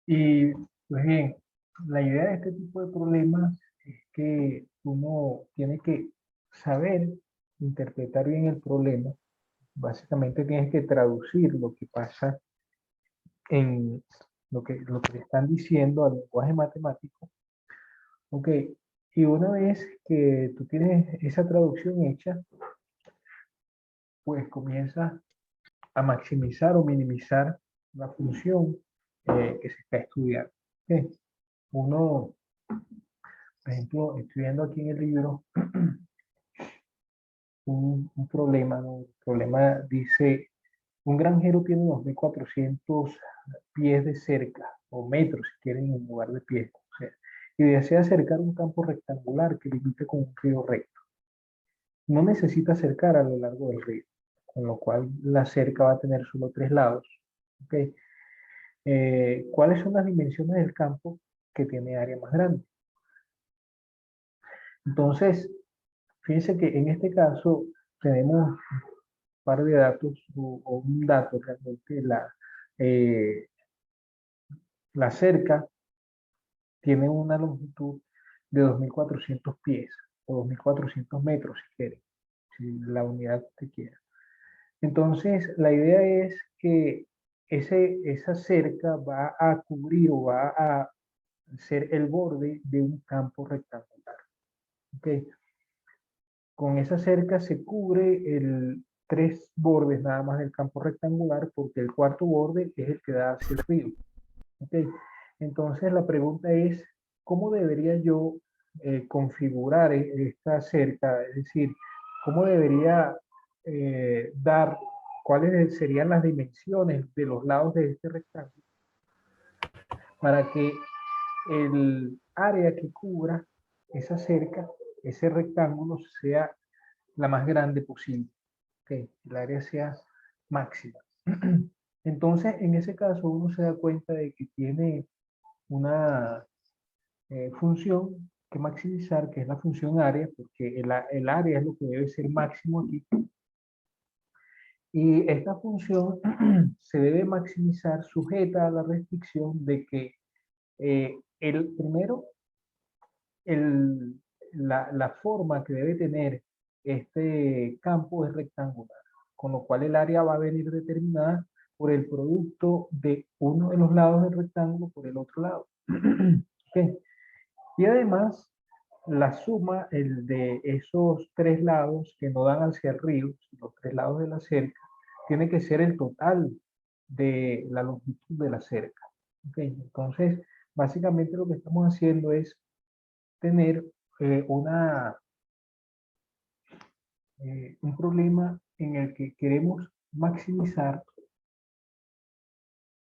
Y pues bien, la idea de este tipo de problemas es que uno tiene que saber interpretar bien el problema. Básicamente tienes que traducir lo que pasa en lo que te están diciendo al lenguaje matemático. Ok, y una vez que tú tienes esa traducción hecha, pues comienzas a maximizar o minimizar la función que se está estudiando. Ok, uno, por ejemplo, estoy viendo aquí en el libro un problema, ¿no? Un problema dice, un granjero tiene 2.400 pies de cerca, o metros si quieren en lugar de pies, o sea, y desea acercar un campo rectangular que limite con un río recto. No necesita acercar a lo largo del río, con lo cual la cerca va a tener solo 3 lados. ¿Okay? ¿Cuáles son las dimensiones del campo que tiene área más grande? Entonces, fíjense que en este caso tenemos un par de datos o un dato realmente. Eh, la cerca tiene una longitud de 2.400 pies o 2.400 metros si quieren, si la unidad que quiera. Entonces, la idea es que esa cerca va a cubrir o va a ser el borde de un campo rectangular. ¿Okay? Con esa cerca se cubre 3 bordes nada más del campo rectangular porque el cuarto borde es el que da hacia el río. ¿Okay? Entonces, la pregunta es, ¿cómo debería yo configurar esta cerca? Es decir, ¿cómo debería dar, cuáles serían las dimensiones de los lados de este rectángulo para que el área que cubra esa cerca, ese rectángulo, sea la más grande posible, que el área sea máxima? Entonces, en ese caso, uno se da cuenta de que tiene una función que maximizar, que es la función área, porque el área es lo que debe ser máximo aquí. Y esta función se debe maximizar sujeta a la restricción de que primero, la forma que debe tener este campo es rectangular, con lo cual el área va a venir determinada por el producto de uno de los lados del rectángulo por el otro lado. Okay. Y además, la suma de esos 3 lados que no dan hacia el río, los 3 lados de la cerca, tiene que ser el total de la longitud de la cerca. Okay. Entonces, básicamente lo que estamos haciendo es tener un problema en el que queremos maximizar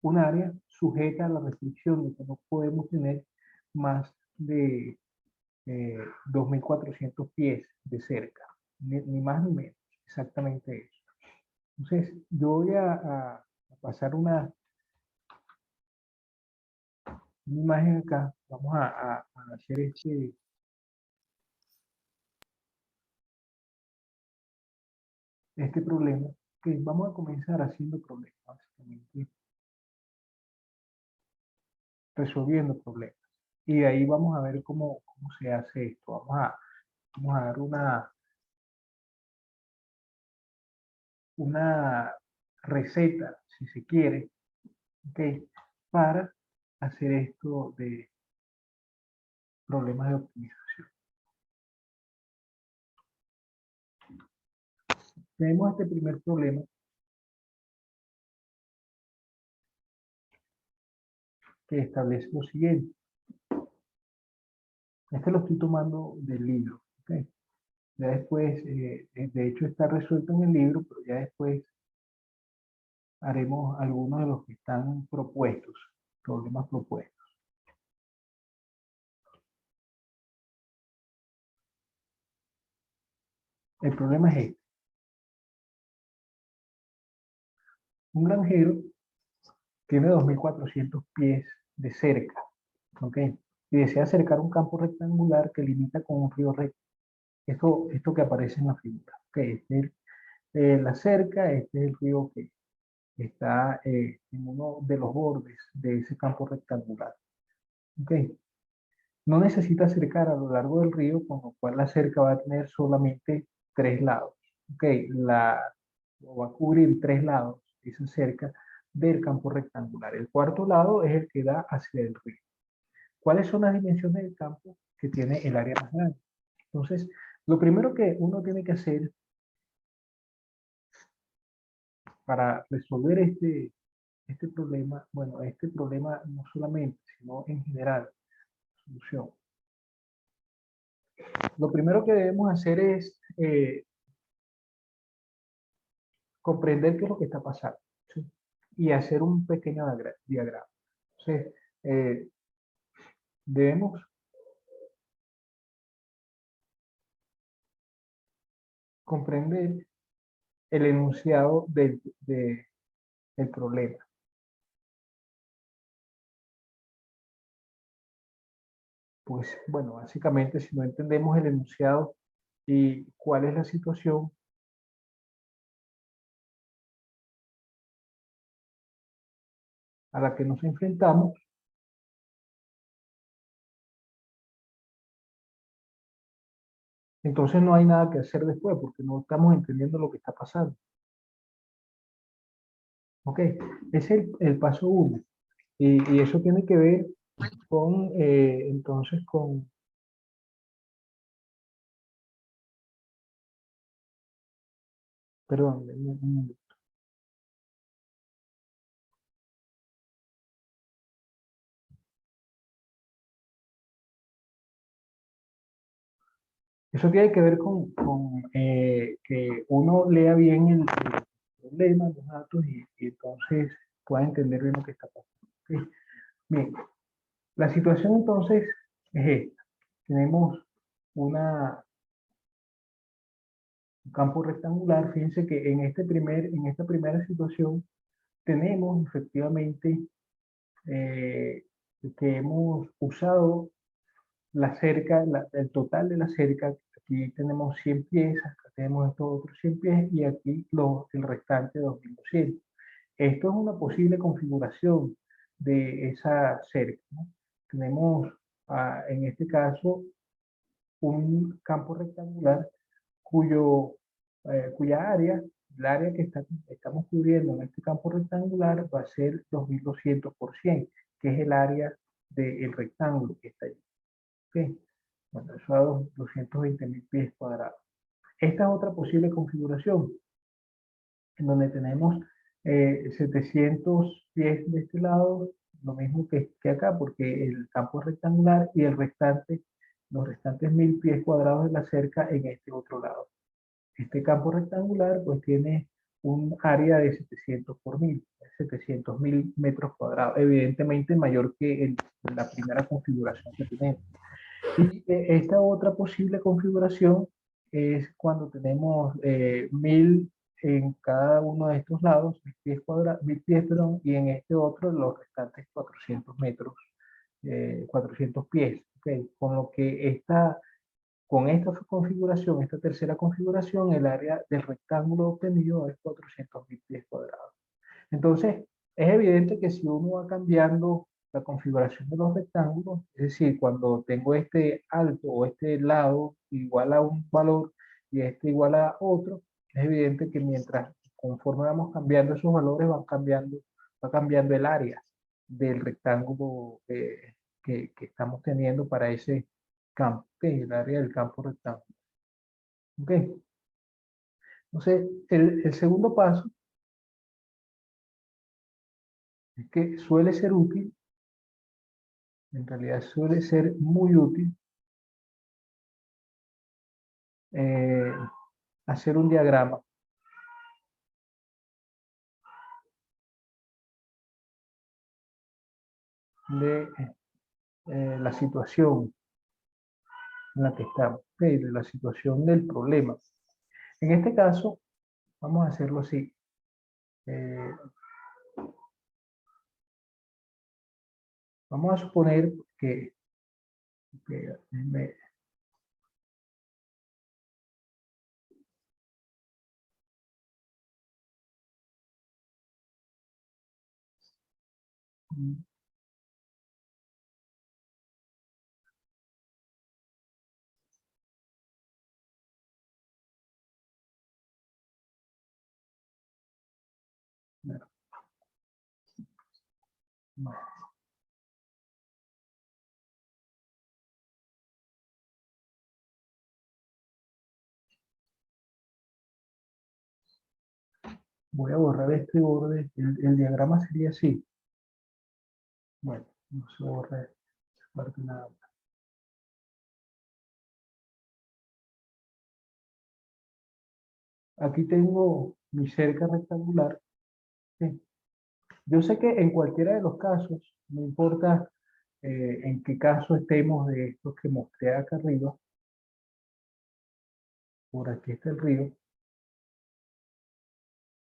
un área sujeta a la restricción de que no podemos tener más de 2.400 pies de cerca, ni más ni menos, exactamente eso. Entonces, yo voy a pasar una imagen acá, vamos a hacer este problema, que vamos a comenzar haciendo problemas, básicamente, resolviendo problemas. Y de ahí vamos a ver cómo se hace esto. Vamos a dar una receta, si se quiere, ¿okay? Para hacer esto de problemas de optimización. Tenemos este primer problema que establece lo siguiente. Este lo estoy tomando del libro. ¿Okay? Ya después, de hecho está resuelto en el libro, pero ya después haremos algunos de los que están propuestos, problemas propuestos. El problema es este. Un granjero tiene 2.400 pies de cerca, ¿ok? Y desea acercar un campo rectangular que limita con un río recto. Esto que aparece en la figura, ¿ok? Este es la cerca, este es el río está en uno de los bordes de ese campo rectangular. ¿Ok? No necesita cercar a lo largo del río, con lo cual la cerca va a tener solamente tres lados. ¿Ok? Va a cubrir tres lados esa cerca del campo rectangular. El cuarto lado es el que da hacia el río. ¿Cuáles son las dimensiones del campo que tiene el área más grande? Entonces, lo primero que uno tiene que hacer para resolver este problema, bueno, este problema no solamente, sino en general, solución. Lo primero que debemos hacer es comprender qué es lo que está pasando, ¿sí? Y hacer un pequeño diagrama. Entonces, eh, debemos comprender el enunciado del problema. Pues bueno, básicamente si no entendemos el enunciado y cuál es la situación a la que nos enfrentamos, entonces no hay nada que hacer después porque no estamos entendiendo lo que está pasando. ¿Ok? Es el paso uno. Y eso tiene que ver con, entonces, perdón, eso tiene que ver con que uno lea bien el problema, los datos, y entonces pueda entender bien lo que está pasando. ¿Ok? Bien, la situación entonces es esta. Tenemos un campo rectangular. Fíjense que en esta primera situación tenemos efectivamente eh, que hemos usado la cerca, el total de la cerca. Aquí tenemos 100 pies, acá tenemos estos otros 100 pies y aquí el restante 2200. Esto es una posible configuración de esa cerca, ¿no? Tenemos en este caso un campo rectangular cuya área, el área que estamos cubriendo en este campo rectangular va a ser 2200%, que es el área del rectángulo que está ahí. ¿Ok? Bueno, eso da 220.000 pies cuadrados. Esta es otra posible configuración, en donde tenemos 700 pies de este lado, lo mismo que acá, porque el campo es rectangular y los restantes 1000 pies cuadrados de la cerca en este otro lado. Este campo rectangular pues tiene un área de 700 por 1000, 700.000 metros cuadrados, evidentemente mayor que la primera configuración que tenemos. Y esta otra posible configuración es cuando tenemos 1000 en cada uno de estos lados, 1000 pies cuadrados, 1000 pies, perdón, y en este otro los restantes 400 metros, 400 pies. ¿Okay? Con lo que con esta configuración, esta tercera configuración, el área del rectángulo obtenido es 400.000 pies cuadrados. Entonces, es evidente que si uno va cambiando la configuración de los rectángulos, es decir, cuando tengo este alto o este lado igual a un valor y este igual a otro, es evidente que mientras conforme vamos cambiando esos valores, va cambiando el área del rectángulo que estamos teniendo para ese campo, que es el área del campo rectángulo. ¿Ok? Entonces, el segundo paso es que suele ser útil, en realidad suele ser muy útil eh, hacer un diagrama de la situación en la que estamos, ¿ok? De la situación del problema. En este caso, vamos a hacerlo así. Eh, Vamos a suponer que No. Voy a borrar este borde. El diagrama sería así. Bueno, no se borra esta parte nada más. Aquí tengo mi cerca rectangular. ¿Sí? Yo sé que en cualquiera de los casos, no importa en qué caso estemos de estos que mostré acá arriba, por aquí está el río,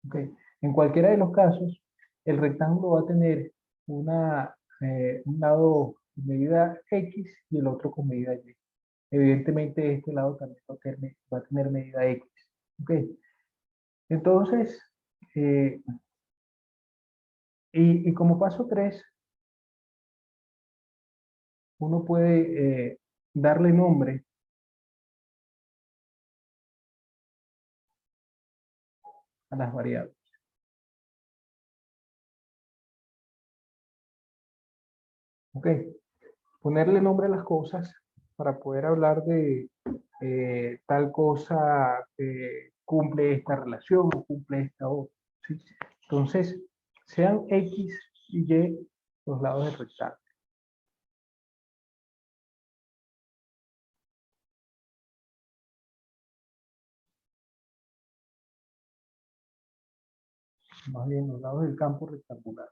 ¿ok? En cualquiera de los casos, el rectángulo va a tener un lado con medida X y el otro con medida Y. Evidentemente este lado también va a tener medida X. ¿Ok? Entonces, eh, y como paso 3 uno puede darle nombre a las variables. ¿Ok? Ponerle nombre a las cosas para poder hablar de tal cosa cumple esta relación o cumple esta otra. ¿Sí? Entonces, sean X y Y los lados del rectángulo. Más bien los lados del campo rectangular.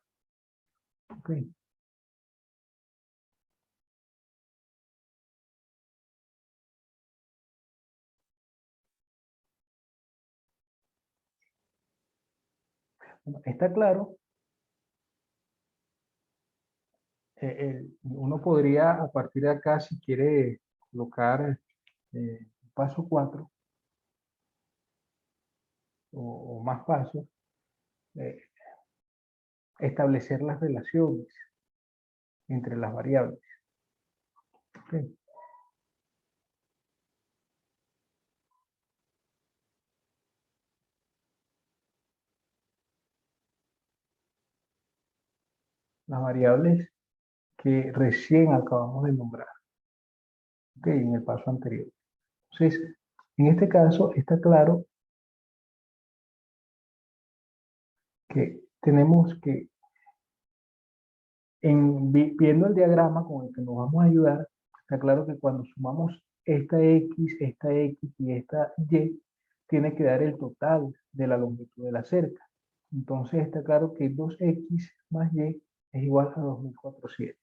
¿Ok? Bueno, está claro. Uno podría, a partir de acá, si quiere colocar paso 4 o más pasos, eh, establecer las relaciones entre las variables. ¿Ok? Las variables que recién acabamos de nombrar, ¿ok? En el paso anterior. Entonces, en este caso está claro que tenemos que, viendo el diagrama con el que nos vamos a ayudar, está claro que cuando sumamos esta X y esta Y, tiene que dar el total de la longitud de la cerca. Entonces está claro que 2X más Y es igual a 2400.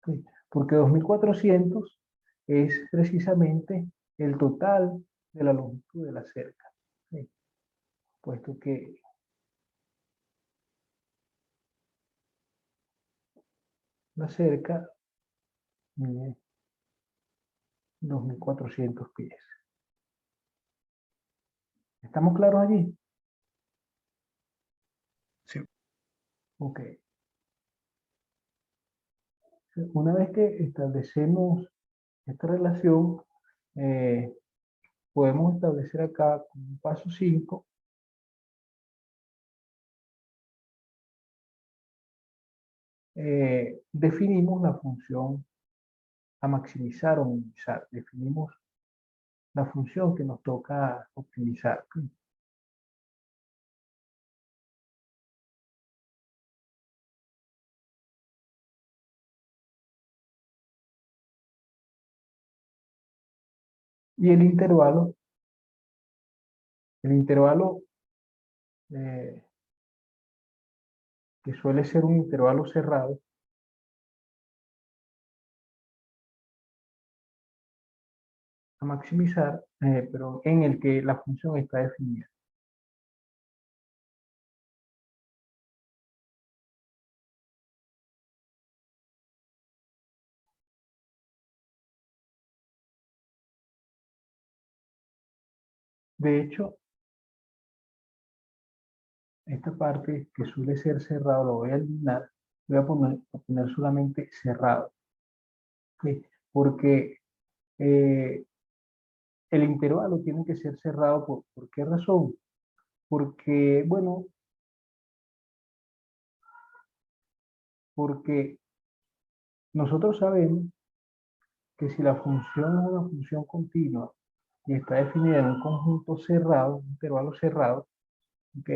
¿Sí? Porque 2400 es precisamente el total de la longitud de la cerca. ¿Sí? Puesto que la cerca mide 2400 pies. ¿Estamos claros allí? Sí. Ok. Una vez que establecemos esta relación, eh, podemos establecer acá como un paso 5, definimos la función a maximizar o minimizar. Definimos la función que nos toca optimizar. Y el intervalo eh, que suele ser un intervalo cerrado, a maximizar, pero en el que la función está definida. De hecho, esta parte que suele ser cerrado lo voy a eliminar voy a poner solamente cerrado, ¿ok? Porque el intervalo tiene que ser cerrado. ¿Por qué razón? Porque, bueno, porque nosotros sabemos que si la función es una función continua y está definida en un conjunto cerrado, un intervalo cerrado, ¿ok?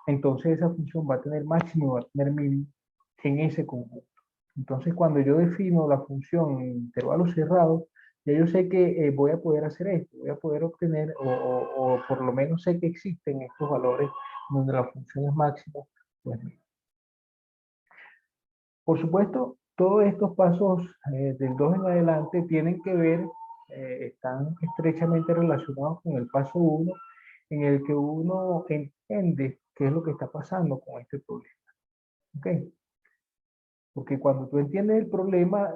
Entonces esa función va a tener máximo y va a tener mínimo en ese conjunto. Entonces cuando yo defino la función en intervalo cerrado, ya yo sé que voy a poder hacer esto, voy a poder obtener, o por lo menos sé que existen estos valores donde la función es máxima, pues por supuesto, todos estos pasos del 2 en adelante tienen que ver, están estrechamente relacionados con el paso uno, en el que uno entiende qué es lo que está pasando con este problema. ¿Ok? Porque cuando tú entiendes el problema,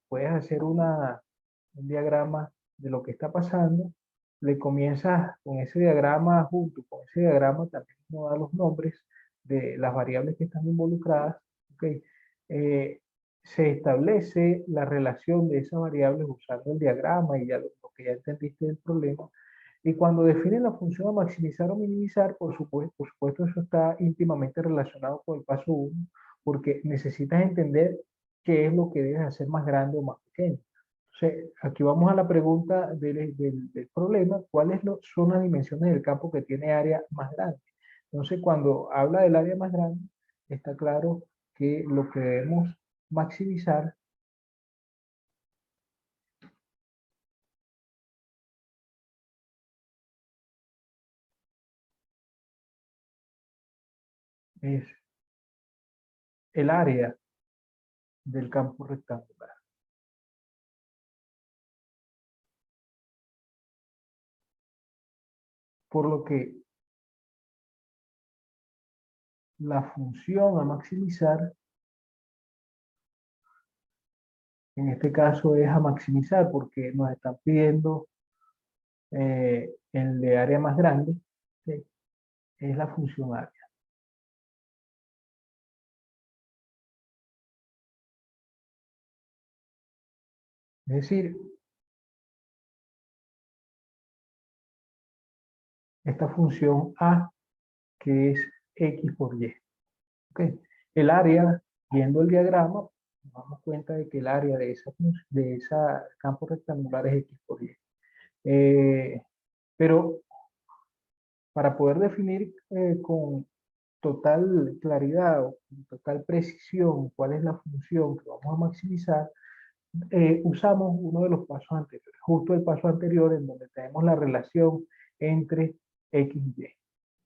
puedes hacer un diagrama de lo que está pasando, le comienzas con ese diagrama, junto con ese diagrama también uno da los nombres de las variables que están involucradas, ¿ok? Eh, Se establece la relación de esas variables usando el diagrama y ya lo que ya entendiste del problema. Y cuando defines la función a maximizar o minimizar, por supuesto eso está íntimamente relacionado con el paso uno, porque necesitas entender qué es lo que debes hacer más grande o más pequeño. Entonces, aquí vamos a la pregunta del problema: ¿cuáles son las dimensiones del campo que tiene área más grande? Entonces, cuando habla del área más grande, está claro que lo que debemos maximizar es el área del campo rectangular. Por lo que la función a maximizar, en este caso es a maximizar, porque nos están pidiendo el de área más grande, que es la función área. Es decir, esta función A, que es X por Y. ¿Okay? El área, viendo el diagrama, nos damos cuenta de que el área de esa campo rectangular es X por Y. Pero para poder definir con total claridad o con total precisión cuál es la función que vamos a maximizar, usamos uno de los pasos anteriores, justo el paso anterior en donde tenemos la relación entre X y Y.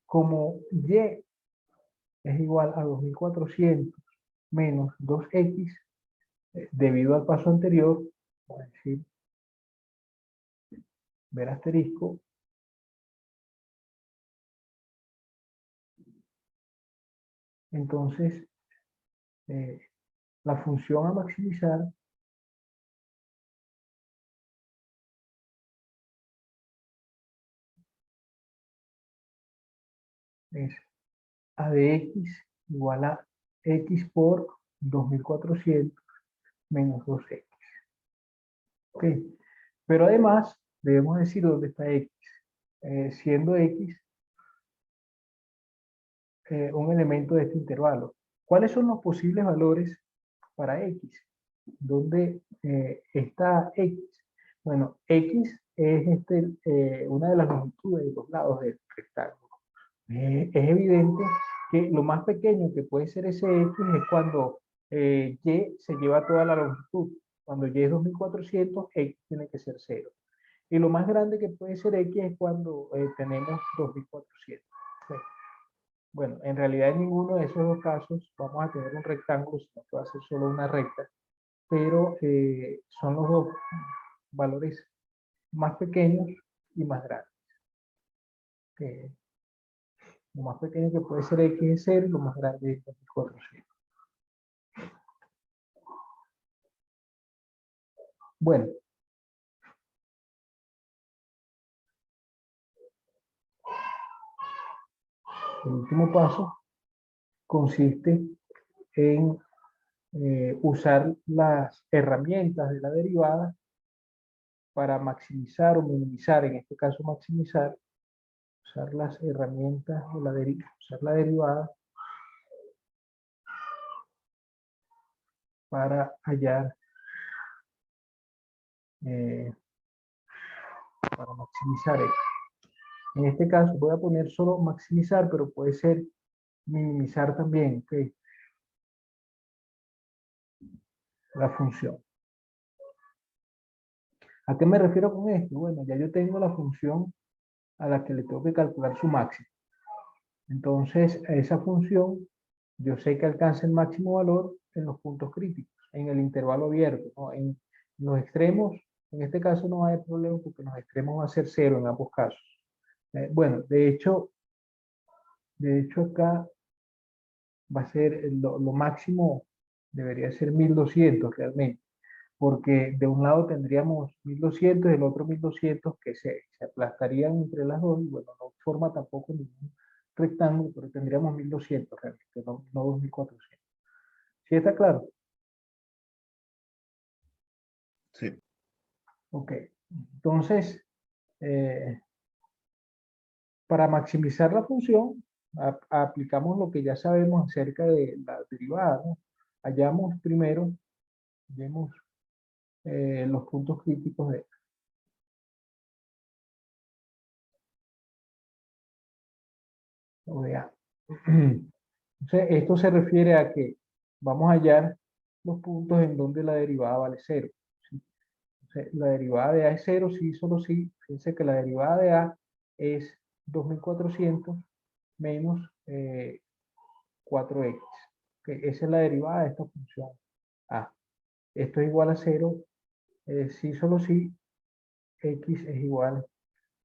Como Y es igual a 2400 menos 2X, debido al paso anterior, vamos a decir, ver asterisco, entonces eh, la función a maximizar es A de X igual a X por 2400 menos 2X. ¿Ok? Pero además debemos decir dónde está X, siendo X un elemento de este intervalo. ¿Cuáles son los posibles valores para X? ¿Dónde está X? Bueno, X es una de las longitudes de los lados del rectángulo. Es evidente que lo más pequeño que puede ser ese X es cuando Y se lleva toda la longitud. Cuando Y es 2400, X tiene que ser 0. Y lo más grande que puede ser X es cuando tenemos 2400. Bueno, en realidad en ninguno de esos dos casos vamos a tener un rectángulo, sino que va a ser solo una recta, pero son los dos valores más pequeños y más grandes. Lo más pequeño que puede ser X es 0 y lo más grande es 2400. Bueno, el último paso consiste en usar las herramientas de la derivada para maximizar o minimizar, en este caso maximizar, usar las herramientas de la derivada, usar la derivada para hallar, eh, para maximizar esto. En este caso voy a poner solo maximizar, pero puede ser minimizar también, ¿ok? La función. ¿A qué me refiero con esto? Bueno, ya yo tengo la función a la que le tengo que calcular su máximo. Entonces, a esa función, yo sé que alcanza el máximo valor en los puntos críticos, en el intervalo abierto, ¿no? En los extremos, en este caso no hay problema porque en los extremos va a ser cero en ambos casos. Bueno, de hecho acá va a ser lo máximo, debería ser 1200 realmente, porque de un lado tendríamos 1200 y del otro 1200 que se aplastarían entre las dos, y bueno, no forma tampoco ningún rectángulo, pero tendríamos 1200 realmente, no 2400. ¿Sí está claro? Sí. Ok. Entonces, eh, para maximizar la función, aplicamos lo que ya sabemos acerca de la derivada, ¿no? Hallamos primero, vemos los puntos críticos de A. Entonces, esto se refiere a que vamos a hallar los puntos en donde la derivada vale cero, ¿sí? Entonces, la derivada de A es cero, sí, solo sí. Fíjense que la derivada de A es 2400 menos 4x. Que esa es la derivada de esta función A. Esto es igual a cero, sí, solo sí, x es igual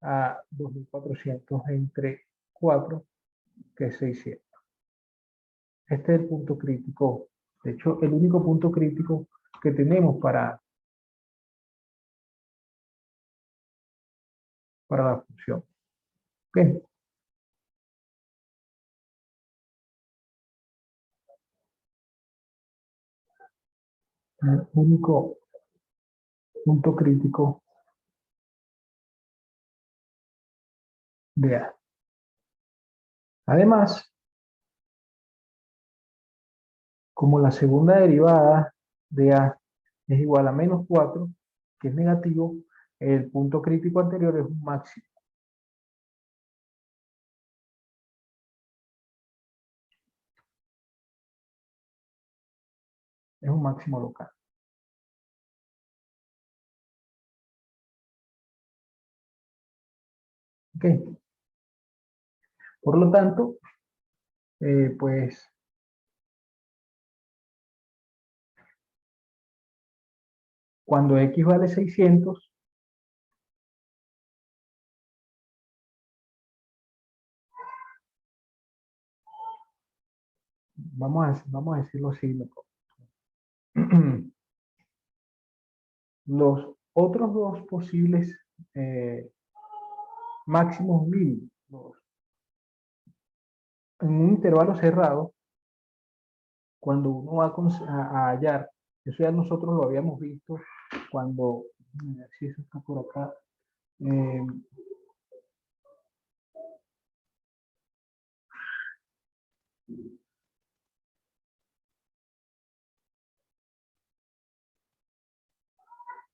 a 2400 entre 4, que es 600. Este es el punto crítico. De hecho, el único punto crítico que tenemos para la función. Bien. El único punto crítico de A. Además, como la segunda derivada de A es igual a menos 4, que es negativo, el punto crítico anterior es un máximo. Es un máximo local. ¿Ok? Por lo tanto, pues cuando x vale 600, vamos a decirlo así, los otros dos posibles máximos mínimos, en un intervalo cerrado, cuando uno va a hallar, eso ya nosotros lo habíamos visto cuando, a ver si eso está por acá, eh,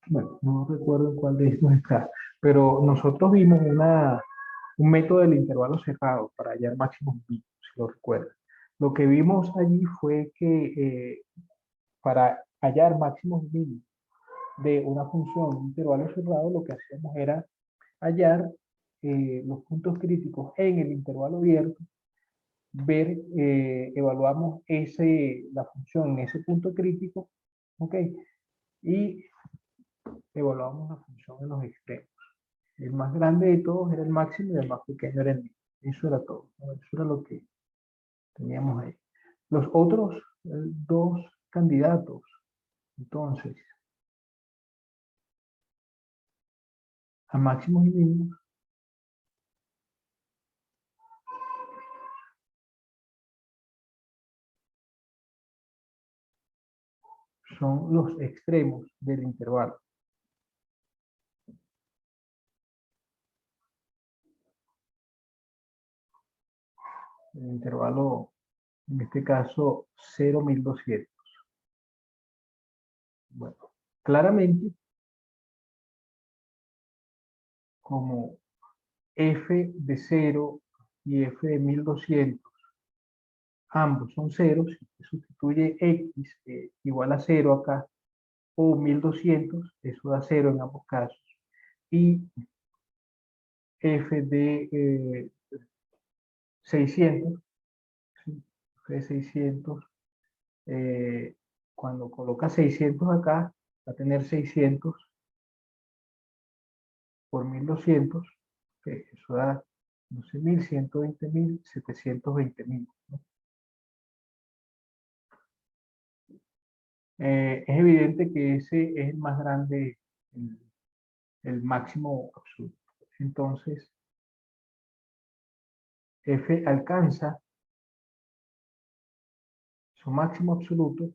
bueno, no recuerdo en cuál de estos está, pero nosotros vimos un método del intervalo cerrado para hallar máximos mínimos, si lo recuerdan. Lo que vimos allí fue que para hallar máximos mínimos de una función de un intervalo cerrado, lo que hacíamos era hallar los puntos críticos en el intervalo abierto, ver, evaluamos la función en ese punto crítico, ¿ok? Y evaluamos la función en los extremos. El más grande de todos era el máximo y el más pequeño era el mínimo. Eso era todo, ¿no? Eso era lo que teníamos ahí. Los otros dos candidatos, entonces, a máximos y mínimos, son los extremos del intervalo. El intervalo, en este caso, 0,1200. Bueno, claramente, como f de 0 y f de 1200, ambos son ceros, se sustituye x igual a 0 acá, o 1200, eso da 0 en ambos casos. Y f de 600, ¿sí? F de 600, cuando coloca 600 acá, va a tener 600 por 1200, que eso da 12.000, 120.000, 720.000, ¿no? Es evidente que ese es el más grande, el máximo absoluto. Entonces, F alcanza su máximo absoluto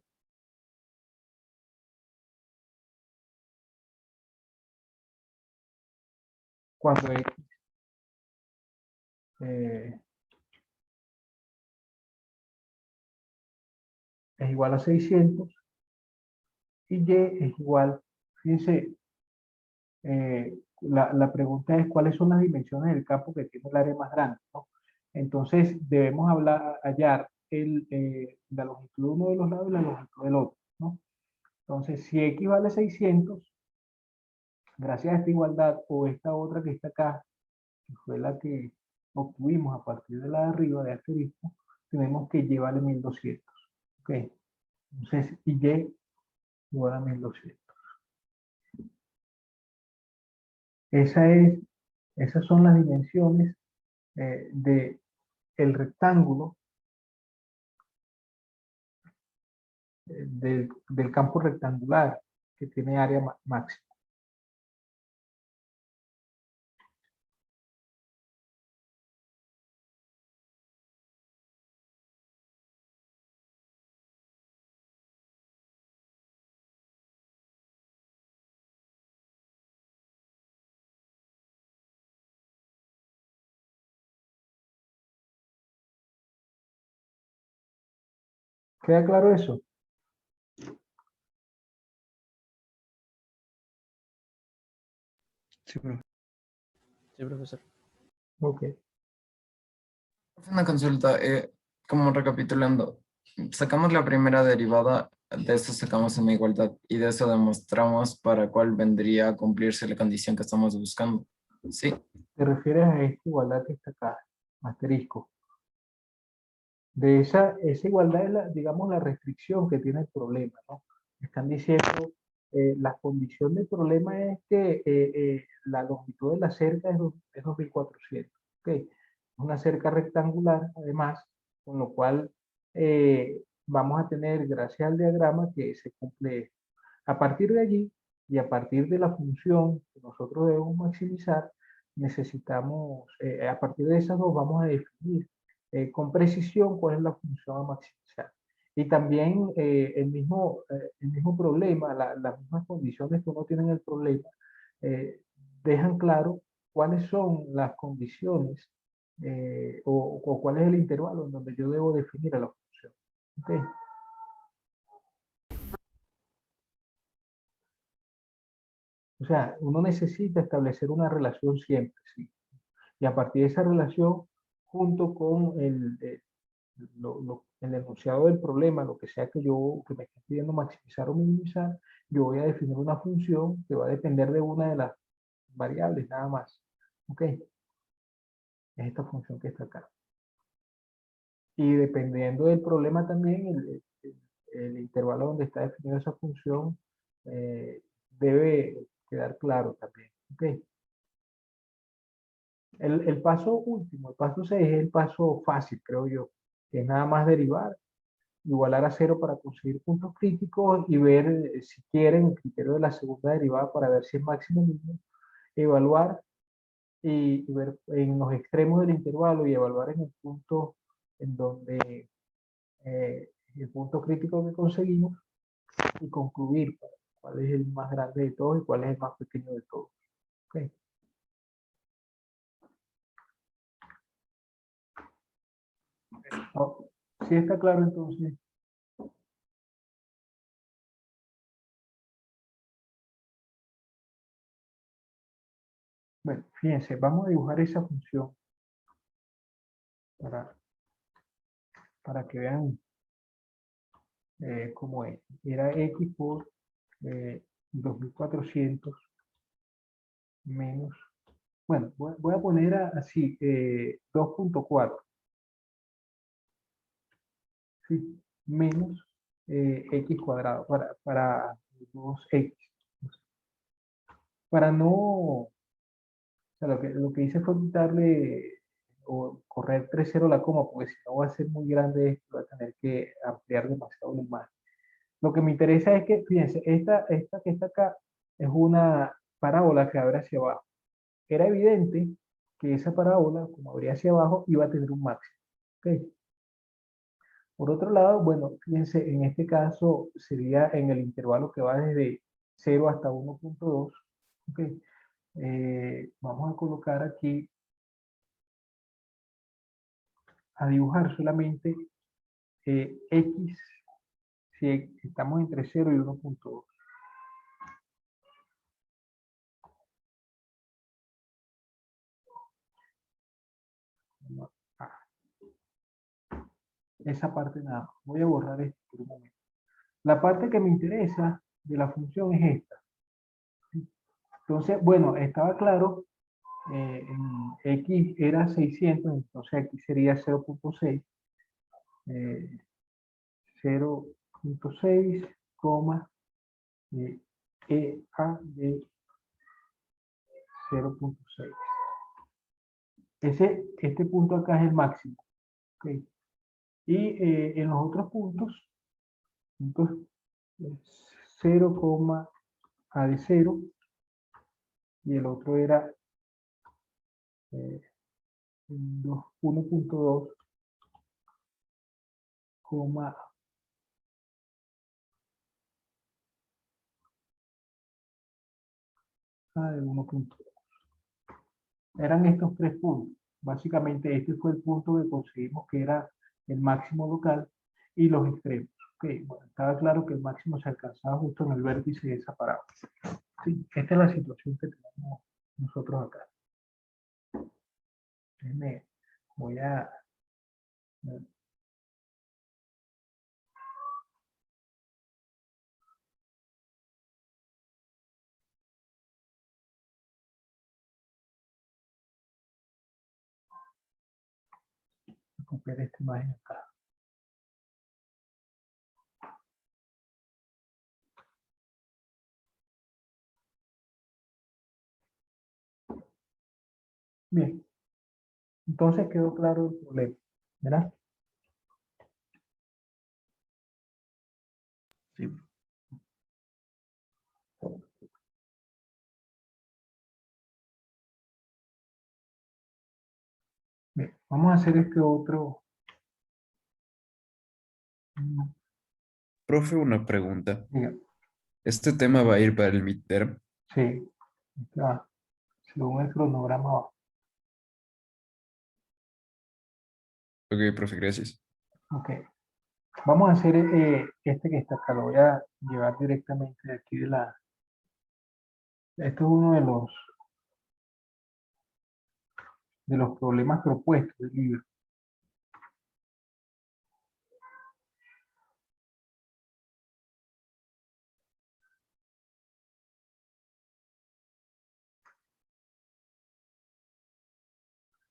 cuando X es igual a 600 y Y es igual, fíjense, la pregunta es cuáles son las dimensiones del campo que tiene el área más grande, ¿no? Entonces debemos hallar la longitud de uno de los lados y la longitud del otro, ¿no? Entonces, si X vale 600, gracias a esta igualdad o esta otra que está acá, que fue la que obtuvimos a partir de la de arriba, de asterisco, tenemos que Y vale 1200. ¿Ok? Entonces, Y igual a 1200. Esas son las dimensiones del rectángulo, del campo rectangular que tiene área máxima. ¿Queda claro eso? Sí, profe. Sí, profesor. Ok. Una consulta, como recapitulando, sacamos la primera derivada, de eso sacamos una igualdad y de eso demostramos para cuál vendría a cumplirse la condición que estamos buscando. Sí, Te refieres a esta igualdad que está acá, asterisco. De esa igualdad es digamos, la restricción que tiene el problema, ¿no? Están diciendo, la condición del problema es que la longitud de la cerca es 2400. ¿Ok? Es una cerca rectangular, además, con lo cual vamos a tener, gracias al diagrama, que se cumple esto. A partir de allí, y a partir de la función que nosotros debemos maximizar, necesitamos, a partir de esas dos, vamos a definir con precisión cuál es la función a maximizar. Y también el mismo problema, las mismas condiciones que uno tiene en el problema, dejan claro cuáles son las condiciones o cuál es el intervalo en donde yo debo definir a la función. ¿Okay? O sea, uno necesita establecer una relación siempre, ¿sí? Y a partir de esa relación, junto con el enunciado del problema, lo que sea que me esté pidiendo maximizar o minimizar, yo voy a definir una función que va a depender de una de las variables, nada más. ¿Ok? Es esta función que está acá. Y dependiendo del problema también, el intervalo donde está definida esa función debe quedar claro también. ¿Ok? El paso último, el paso 6 es el paso fácil, creo yo, que es nada más derivar, igualar a 0 para conseguir puntos críticos y ver si quieren el criterio de la segunda derivada para ver si es máximo o mínimo, evaluar y ver en los extremos del intervalo y evaluar en el punto en donde el punto crítico que conseguimos y concluir cuál es el más grande de todos y cuál es el más pequeño de todos. ¿Ok? Si está claro entonces. Bueno, fíjense, vamos a dibujar esa función para que vean cómo es. Era x por 2400 menos, bueno, voy a poner así, 2.4, ¿sí? Menos x cuadrado para 2x. Para no, o sea, lo que hice fue quitarle o correr 3,0 la coma, porque si no va a ser muy grande esto, va a tener que ampliar demasiado la imagen. Lo que me interesa es que, fíjense, esta que está acá es una parábola que abre hacia abajo. Era evidente que esa parábola, como abría hacia abajo, iba a tener un máximo. ¿Ok? Por otro lado, bueno, fíjense, en este caso sería en el intervalo que va desde 0 hasta 1.2. ¿Ok? Vamos a colocar aquí, a dibujar solamente x, si estamos entre 0 y 1.2. Esa parte nada más. Voy a borrar esto por un momento. La parte que me interesa de la función es esta. Entonces, bueno, estaba claro, en x era 600, entonces aquí sería 0.6, 0.6, a de 0.6. Este punto acá es el máximo. ¿Okay? Y en los otros puntos 0, a de 0, y el otro era 1.2, a de 1.2. Eran estos tres puntos. Básicamente este fue el punto que conseguimos que era el máximo local y los extremos. Okay, bueno, estaba claro que el máximo se alcanzaba justo en el vértice de esa parábola. Sí, esta es la situación que tenemos nosotros acá. Voy a copiar esta imagen acá. Bien, entonces quedó claro el problema, ¿verdad? Sí. Bien, vamos a hacer este otro. Profe, una pregunta. Diga, ¿Este tema va a ir para el midterm? sí, ya, según el cronograma va. Ok, profe, gracias. Ok, vamos a hacer este que está acá, lo voy a llevar directamente de aquí de la... Esto es uno de los problemas propuestos del libro.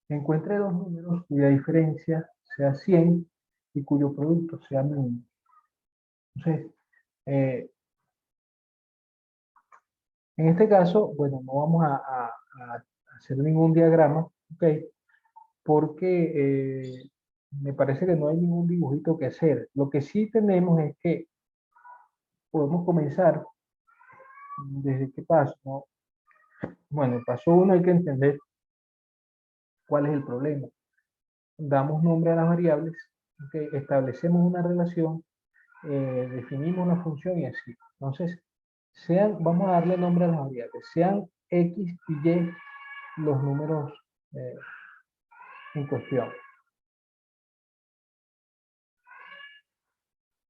Encuentre dos números cuya diferencia sea 100 y cuyo producto sea mínimo. Entonces, en este caso, bueno, no vamos a hacer ningún diagrama, ¿ok? Porque me parece que no hay ningún dibujito que hacer. Lo que sí tenemos es que podemos comenzar desde qué paso, ¿no? Bueno, el paso 1 hay que entender cuál es el problema. Damos nombre a las variables, ¿ok? Establecemos una relación definimos una función y así. Entonces, vamos a darle nombre a las variables, sean X y Y los números en cuestión.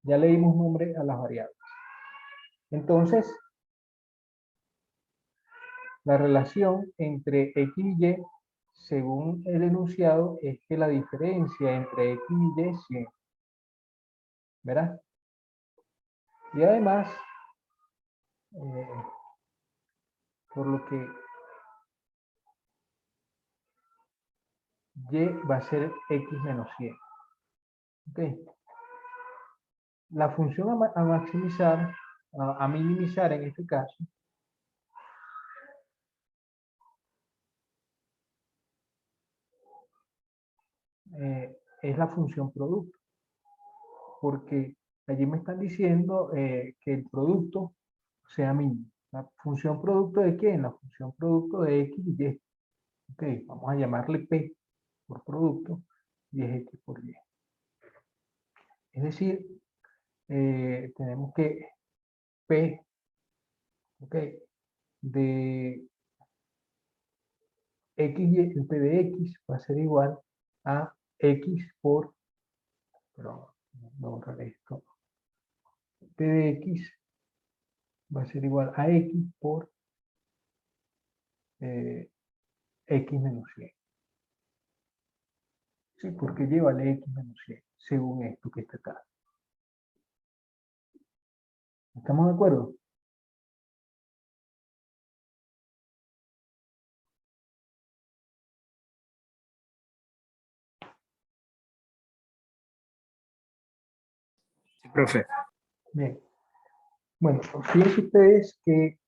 Ya le dimos nombre a las variables. Entonces, la relación entre X y Y, según el enunciado, es que la diferencia entre X y Y es 100. ¿Verdad? Y además, por lo que Y va a ser X menos 100. ¿Ok? La función a maximizar, a minimizar en este caso, es la función producto. Porque allí me están diciendo que el producto sea mínimo. ¿La función producto de quién? La función producto de X y Y. Ok, vamos a llamarle P por producto y es X por Y. Es decir, tenemos que P, ok, de X, el P de X va a ser igual a X por, perdón, voy a borrar esto, P de X va a ser igual a X por X menos 100. Sí, porque lleva el X menos 100, según esto que está acá. ¿Estamos de acuerdo? Sí, profe. Bien. Bueno, fíjense ustedes que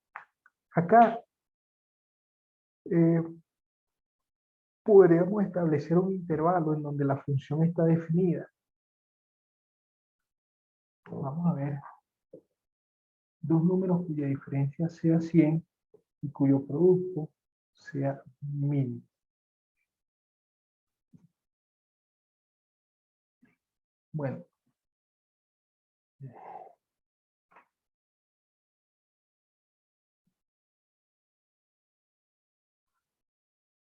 acá podríamos establecer un intervalo en donde la función está definida. Vamos a ver. Dos números cuya diferencia sea 100 y cuyo producto sea 1000. Bueno.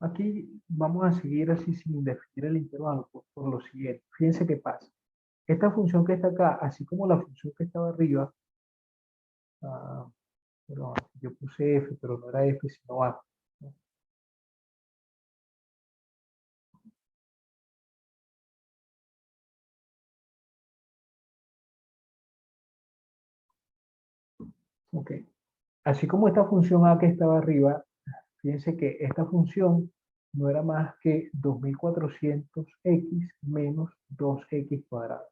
Aquí vamos a seguir así sin definir el intervalo por lo siguiente. Fíjense qué pasa. Esta función que está acá, así como la función que estaba arriba, perdón, yo puse F, pero no era F, sino A. ¿No? Ok. Así como esta función A que estaba arriba, fíjense que esta función no era más que 2400x menos 2x cuadrado.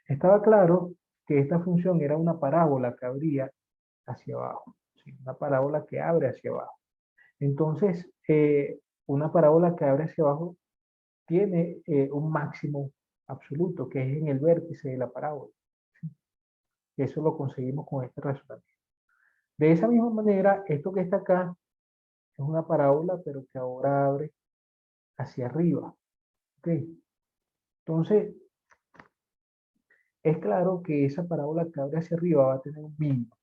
Estaba claro que esta función era una parábola que abría hacia abajo, ¿sí? Una parábola que abre hacia abajo. Entonces, una parábola que abre hacia abajo tiene un máximo absoluto, que es en el vértice de la parábola. ¿Sí? Eso lo conseguimos con este razonamiento. De esa misma manera, esto que está acá es una parábola, pero que ahora abre hacia arriba. ¿Ok? Entonces, es claro que esa parábola que abre hacia arriba va a tener un mínimo.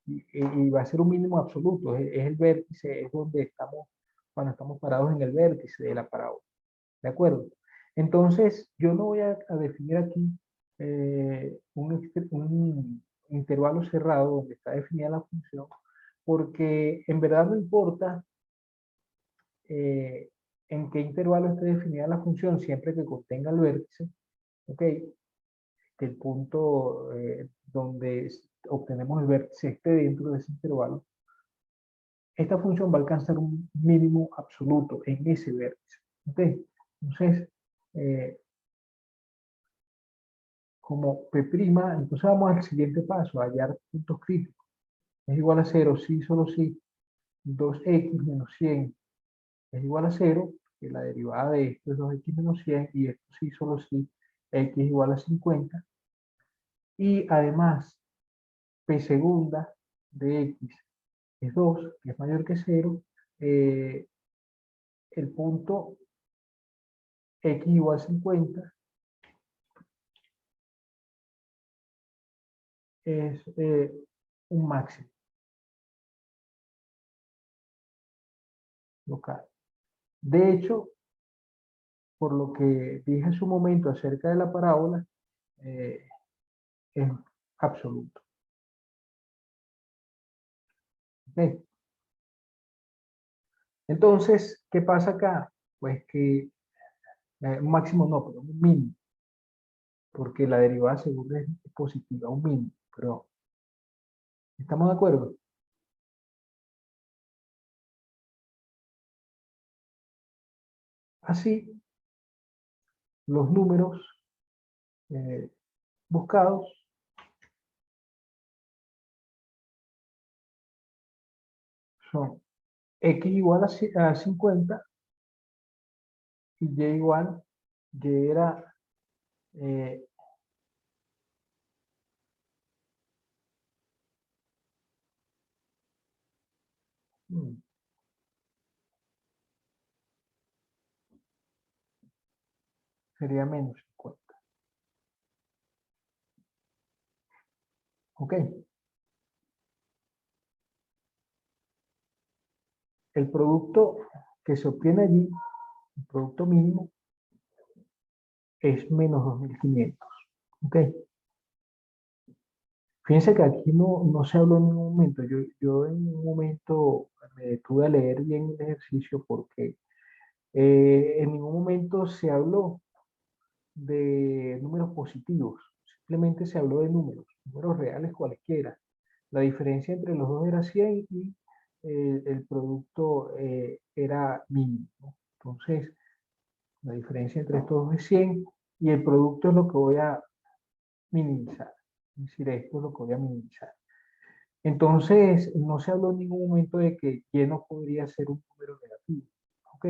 Y va a ser un mínimo absoluto. Es el vértice, es donde estamos, cuando estamos parados en el vértice de la parábola. ¿De acuerdo? Entonces, yo no voy a definir aquí un intervalo cerrado donde está definida la función, porque en verdad no importa en qué intervalo esté definida la función, siempre que contenga el vértice, ¿ok? Que el punto donde obtenemos el vértice esté dentro de ese intervalo, esta función va a alcanzar un mínimo absoluto en ese vértice. ¿Ok? Entonces, como P', entonces vamos al siguiente paso, hallar puntos críticos. Es igual a 0, sí, solo sí, 2x menos 100 es igual a 0, que la derivada de esto es 2x menos 100, y esto sí, solo sí, x es igual a 50. Y además, P segunda de x es 2, que es mayor que 0, el punto x igual a 50 es un máximo local. De hecho, por lo que dije en su momento acerca de la parábola, es absoluto. ¿Ok? Entonces, ¿qué pasa acá? Pues que un máximo no, pero un mínimo, porque la derivada segura es positiva, un mínimo, pero ¿estamos de acuerdo? Así, los números buscados son x igual a 50 y y igual, y era eh, mm, sería menos 50. ¿Ok? El producto que se obtiene allí, el producto mínimo, es menos 2500. ¿Ok? Fíjense que aquí no se habló en ningún momento. Yo en un momento me detuve a leer bien el ejercicio porque en ningún momento se habló de números positivos. Simplemente se habló de números reales cualquiera. La diferencia entre los dos era 100 y el producto era mínimo, ¿no? Entonces, la diferencia entre estos dos es 100 y el producto es lo que voy a minimizar. Es decir, esto es lo que voy a minimizar. Entonces, no se habló en ningún momento de que y no podría ser un número negativo. ¿Ok?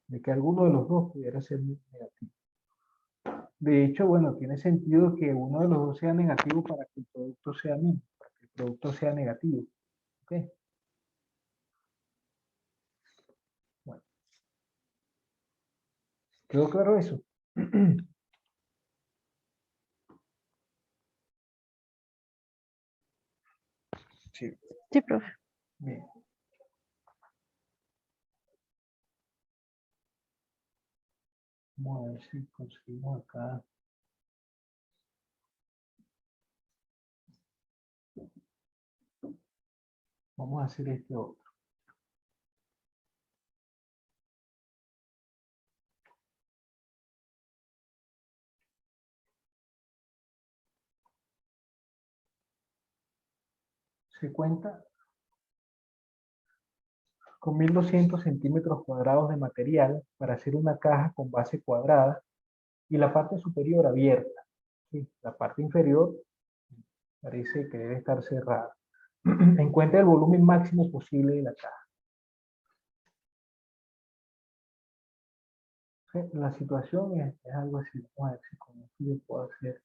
De que alguno de los dos pudiera ser negativo. De hecho, bueno, tiene sentido que uno de los dos sea negativo para que el producto sea mínimo, para que el producto sea negativo. ¿Ok? Bueno, ¿quedó claro eso? Sí. Sí, profe. Bien. Vamos a ver si conseguimos acá. Vamos a hacer este otro. Se cuenta con 1200 centímetros cuadrados de material para hacer una caja con base cuadrada y la parte superior abierta. ¿Sí? La parte inferior parece que debe estar cerrada. Encuentra el volumen máximo posible de la caja. ¿Sí? La situación es algo así. Vamos a ver si con esto yo puedo hacer.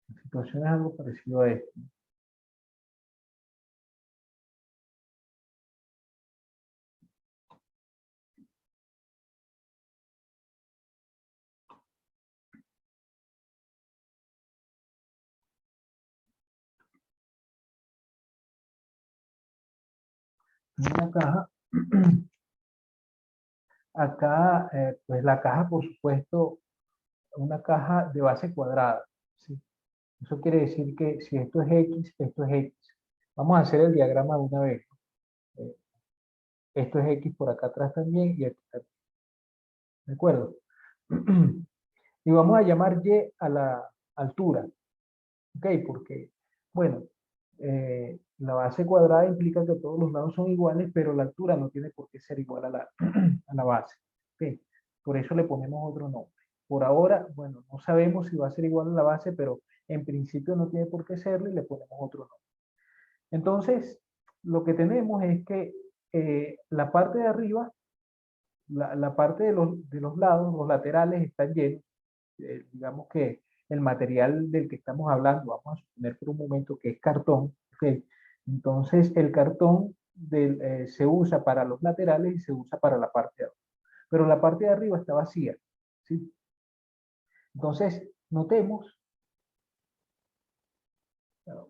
La situación es algo parecido a esto. En una caja, acá, pues la caja, por supuesto, una caja de base cuadrada. ¿Sí? Eso quiere decir que si esto es X, esto es X. Vamos a hacer el diagrama de una vez. Eh, Esto es X por acá atrás también y aquí también. ¿De acuerdo? Y vamos a llamar Y a la altura. ¿Ok? Porque, bueno, la base cuadrada implica que todos los lados son iguales, pero la altura no tiene por qué ser igual a a la base. ¿Ok? Por eso le ponemos otro nombre. Por ahora, bueno, no sabemos si va a ser igual a la base, pero en principio no tiene por qué serlo y le ponemos otro nombre. Entonces, lo que tenemos es que la parte de arriba, la parte de los lados, los laterales están llenos. Digamos que el material del que estamos hablando, vamos a suponer por un momento que es cartón, ¿okay? Entonces, el cartón se usa para los laterales y se usa para la parte de abajo. Pero la parte de arriba está vacía, ¿sí? Entonces, notemos,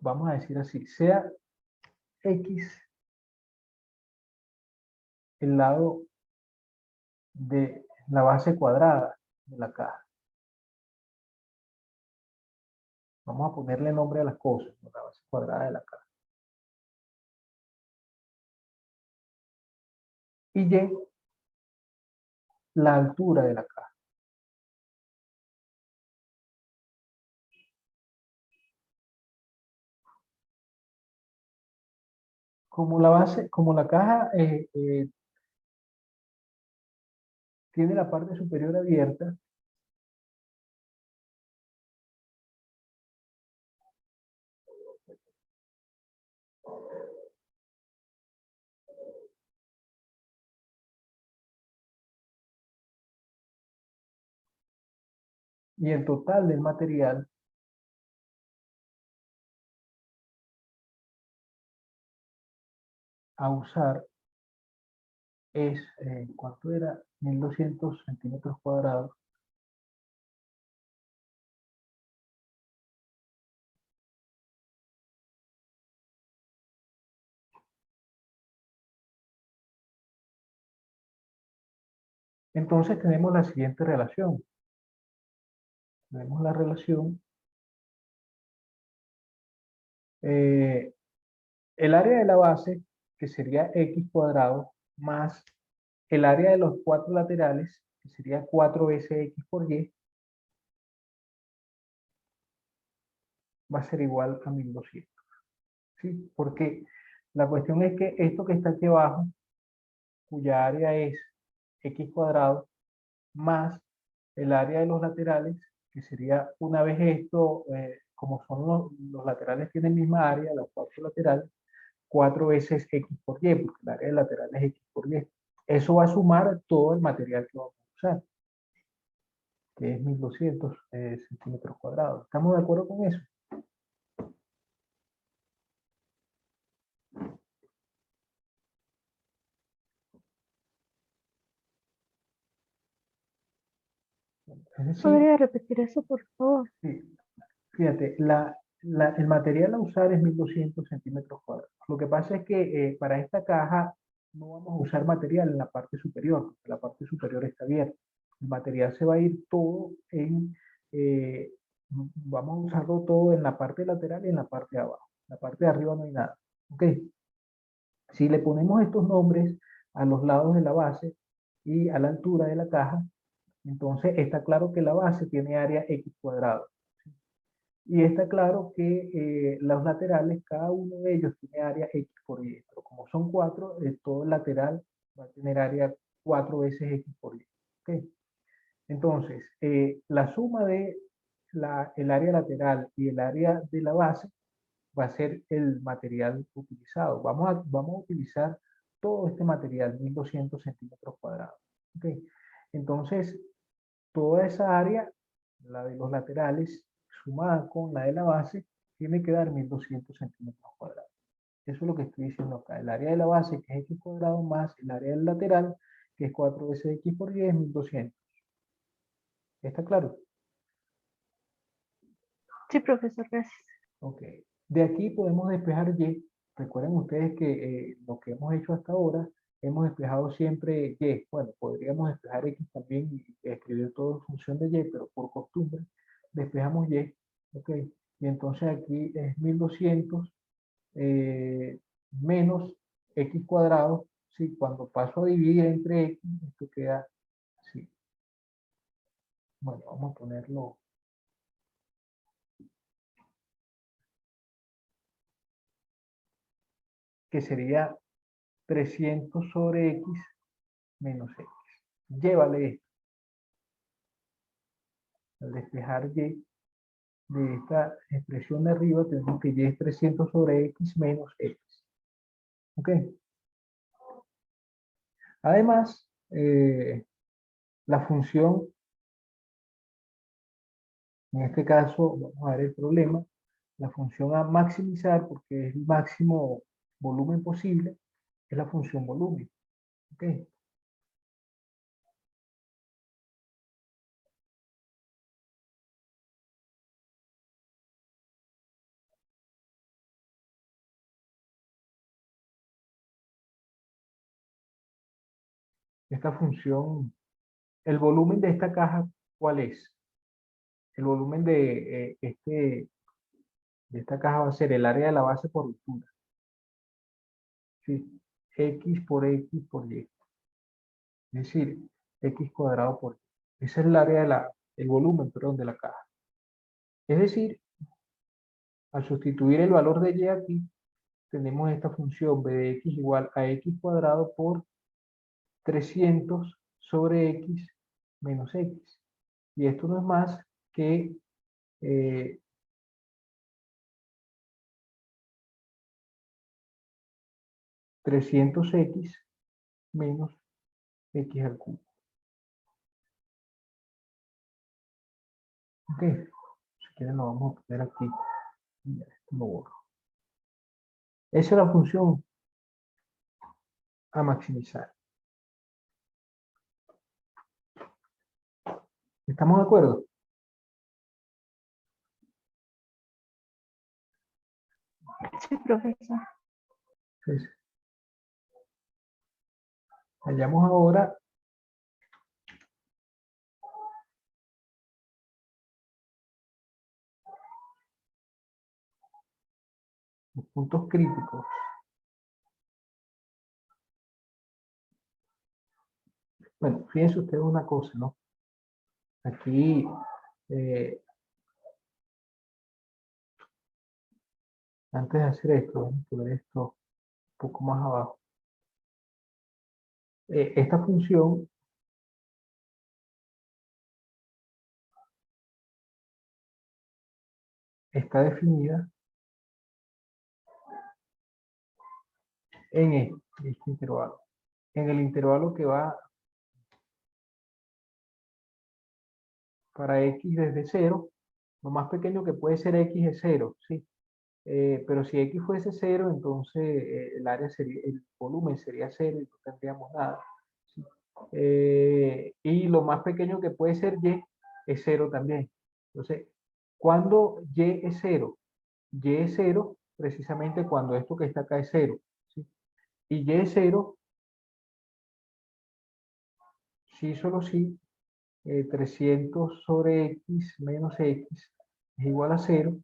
vamos a decir así, sea X el lado de la base cuadrada de la caja. Vamos a ponerle nombre a las cosas, ¿no? La base cuadrada de la caja. Y Y, la altura de la caja. Como la caja tiene la parte superior abierta, y el total del material a usar es, ¿cuánto era? 1200 centímetros cuadrados. Entonces tenemos la siguiente relación. Tenemos la relación. El área de la base, que sería X cuadrado, más el área de los cuatro laterales, que sería 4 veces X por Y, va a ser igual a 1200. ¿Sí? Porque la cuestión es que esto que está aquí abajo, cuya área es X cuadrado, más el área de los laterales, que sería una vez esto, como son los laterales tienen misma área, los cuatro laterales, 4 veces X por Y, porque el área del lateral es X por Y. Eso va a sumar todo el material que vamos a usar, que es 1200 centímetros cuadrados. ¿Estamos de acuerdo con eso? Es decir, ¿Podría repetir eso, por favor? sí, fíjate, el material a usar es 1200 centímetros cuadrados. Lo que pasa es que para esta caja no vamos a usar material en la parte superior, porque la parte superior está abierta. El material se va a ir todo eh, vamos a usarlo todo en la parte lateral y en la parte de abajo. En la parte de arriba no hay nada. ¿Ok? Si le ponemos estos nombres a los lados de la base y a la altura de la caja, entonces está claro que la base tiene área X cuadrado. Y está claro que los laterales, cada uno de ellos tiene área X por Y. Pero como son 4, todo el lateral va a tener área 4 veces X por Y. ¿Okay? Entonces, la suma de el área lateral y el área de la base va a ser el material utilizado. Vamos a utilizar todo este material, 1200 centímetros cuadrados. ¿Okay? Entonces, toda esa área, la de los laterales, sumada con la de la base, tiene que dar 1200 centímetros cuadrados. Eso es lo que estoy diciendo acá. El área de la base, que es X cuadrado, más el área del lateral, que es 4 veces X por Y, es 1200. ¿Está claro? Sí, profesor, gracias. Ok. De aquí podemos despejar Y. Recuerden ustedes que lo que hemos hecho hasta ahora, hemos despejado siempre Y. Bueno, podríamos despejar X también y escribir todo en función de Y, pero por costumbre despejamos Y. Ok. Y entonces aquí es 1200 menos X cuadrado. Sí, cuando paso a dividir entre X, esto queda así. Bueno, vamos a ponerlo. Que sería 300 sobre X menos X. Llévale esto. Al despejar Y de esta expresión de arriba, tenemos que Y es 300 sobre X menos X. ¿Ok? Además, la función, en este caso, vamos a ver el problema, La función a maximizar, porque es el máximo volumen posible, es la función volumen. ¿Ok? Esta función, el volumen de esta caja, ¿cuál es? El volumen de esta caja va a ser el área de la base por altura. ¿Sí? X por X por Y. Es decir, X cuadrado por Y. Esa es el área el volumen, perdón, de la caja. Es decir, al sustituir el valor de Y aquí, tenemos esta función b de x igual a x cuadrado por 300 sobre x menos x. Y esto no es más que 300x menos x al cubo. Ok, si quieren lo vamos a poner aquí. Ya, esto lo borro. Esa es la función a maximizar. ¿Estamos de acuerdo? Sí, profesor. Entonces, vayamos ahora los puntos críticos. Bueno, fíjense ustedes una cosa, ¿no? Aquí, antes de hacer esto, vamos a poner esto un poco más abajo. Esta función está definida en este intervalo. En el intervalo que va para x desde 0, lo más pequeño que puede ser x es 0, ¿sí? Pero si x fuese 0, entonces el área sería, el volumen sería 0 y no tendríamos nada. ¿Sí? Y lo más pequeño que puede ser y es 0 también. Entonces, cuando y es 0, y es 0 precisamente cuando esto que está acá es 0. ¿Sí? Y y es 0, sí, solo sí, 300 sobre x menos x es igual a 0.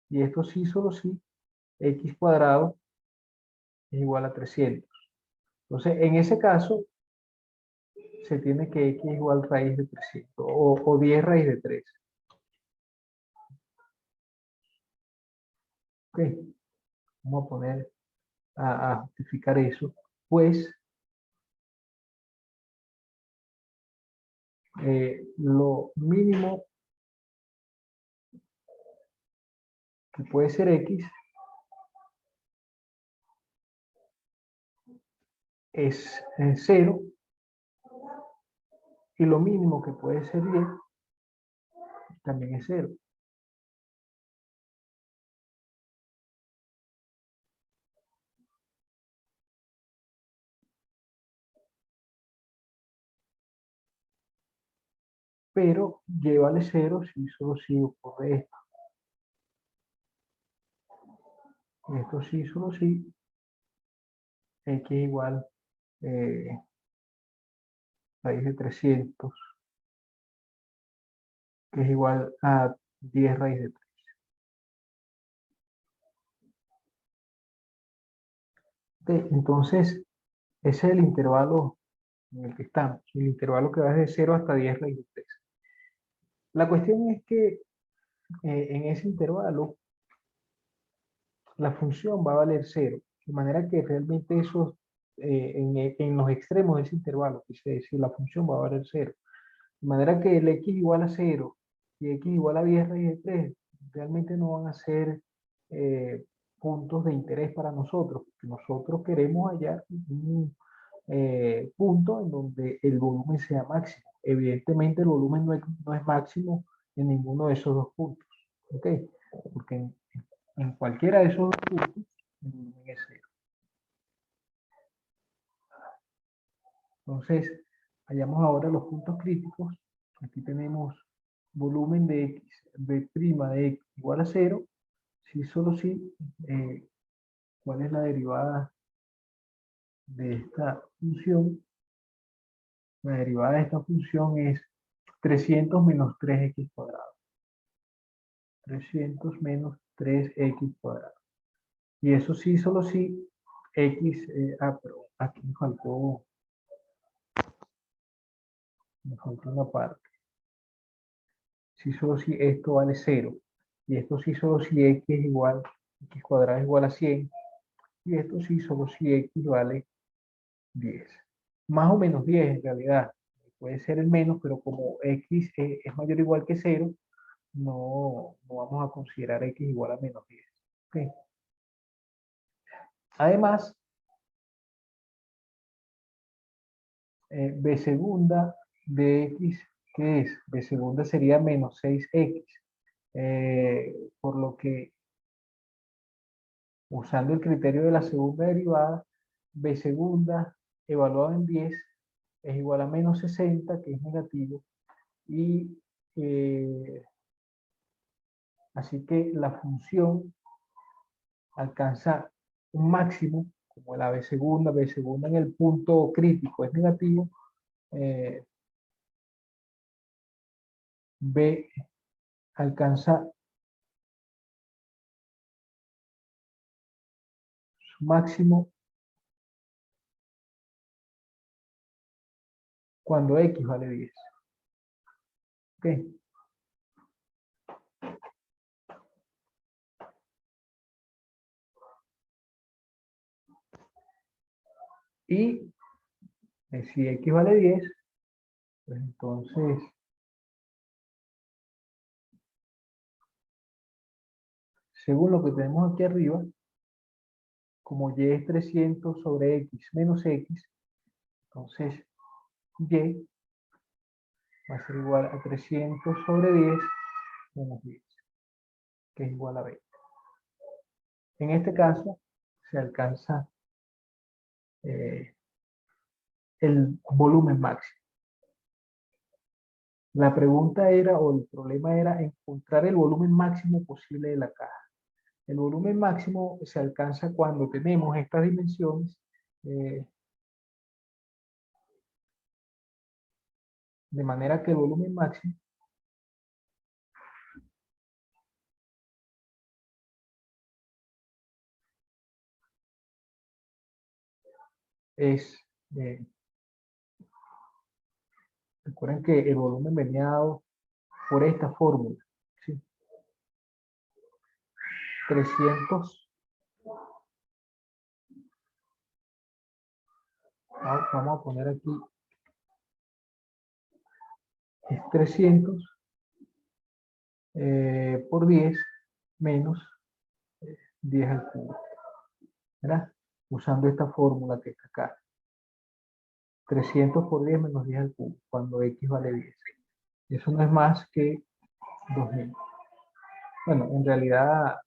Y esto sí, solo sí, x cuadrado es igual a 300. Entonces, en ese caso, se tiene que x es igual a raíz de 300 o 10 raíz de 3. Ok, vamos a poner a justificar eso. Pues, lo mínimo que puede ser x es 0 y lo mínimo que puede ser y también es 0. Pero y vale 0 si solo si ocurre esto. Y esto sí, solo si x es igual raíz de 300, que es igual a 10 raíz de 3. Ok, entonces, ese es el intervalo en el que estamos, el intervalo que va desde 0 hasta 10 raíz de 3. La cuestión es que en ese intervalo la función va a valer 0, de manera que realmente eso, en los extremos de ese intervalo, quise decir, la función va a valer 0. De manera que el x igual a 0 y x igual a 10 raíz de 3 realmente no van a ser puntos de interés para nosotros, porque nosotros queremos hallar un punto en donde el volumen sea máximo. Evidentemente el volumen no es máximo en ninguno de esos dos puntos, ¿ok? Porque En cualquiera de esos dos puntos, el volumen es cero. Entonces, hallamos ahora los puntos críticos. Aquí tenemos volumen de x, b' de x igual a 0, si solo si, ¿cuál es la derivada de esta función? La derivada de esta función es 300 menos 3x cuadrado. 300 menos 3x cuadrado. Y eso sí, solo si x, pero aquí me faltó una parte. Si solo si esto vale 0. Y esto sí solo si x es igual, x cuadrado es igual a 100. Y esto sí solo si x vale 10. Más o menos 10 en realidad. Puede ser el menos, pero como x es mayor o igual que 0, no vamos a considerar x igual a menos 10. ¿Okay? Además, b segunda de x, ¿qué es? B segunda sería menos 6x. Por lo que, usando el criterio de la segunda derivada, b segunda evaluado en 10 es igual a menos 60, que es negativo, y así que la función alcanza un máximo, como la b segunda en el punto crítico es negativo, b alcanza su máximo cuando x vale 10. ¿Ok? Y si x vale 10, pues entonces, según lo que tenemos aquí arriba, como y es 300 sobre x menos x, entonces y va a ser igual a 300 sobre 10 menos 10, que es igual a 20. En este caso, se alcanza el volumen máximo. La pregunta era, o el problema era, encontrar el volumen máximo posible de la caja. El volumen máximo se alcanza cuando tenemos estas dimensiones, de manera que el volumen máximo es, recuerden que el volumen venía dado por esta fórmula, ¿sí? 300, vamos a poner aquí, es 300 por 10 menos 10 al cubo, ¿verdad? Usando esta fórmula que está acá. 300 por 10 menos 10 al cubo, cuando x vale 10. Eso no es más que 2000. Bueno, en realidad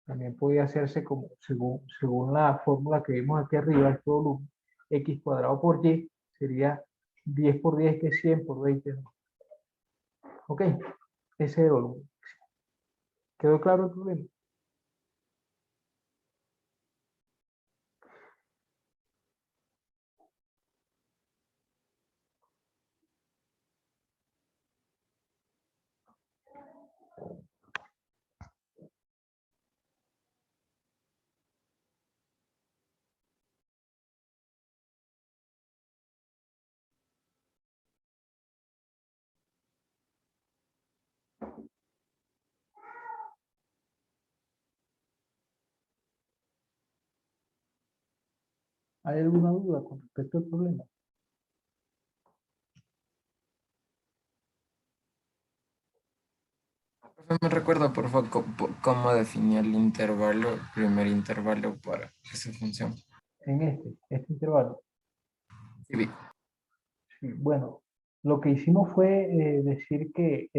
también podría hacerse como, según la fórmula que vimos aquí arriba, este volumen, x cuadrado por y, sería 10 por 10, que es 100 por 20. ¿No? Ok, ese es el volumen. ¿Quedó claro el problema? ¿Hay alguna duda con respecto al problema? Profe, ¿me recuerda, por favor, cómo definía el intervalo, el primer intervalo para esa función? En este intervalo. Sí, vi. Sí, bueno, lo que hicimos fue decir que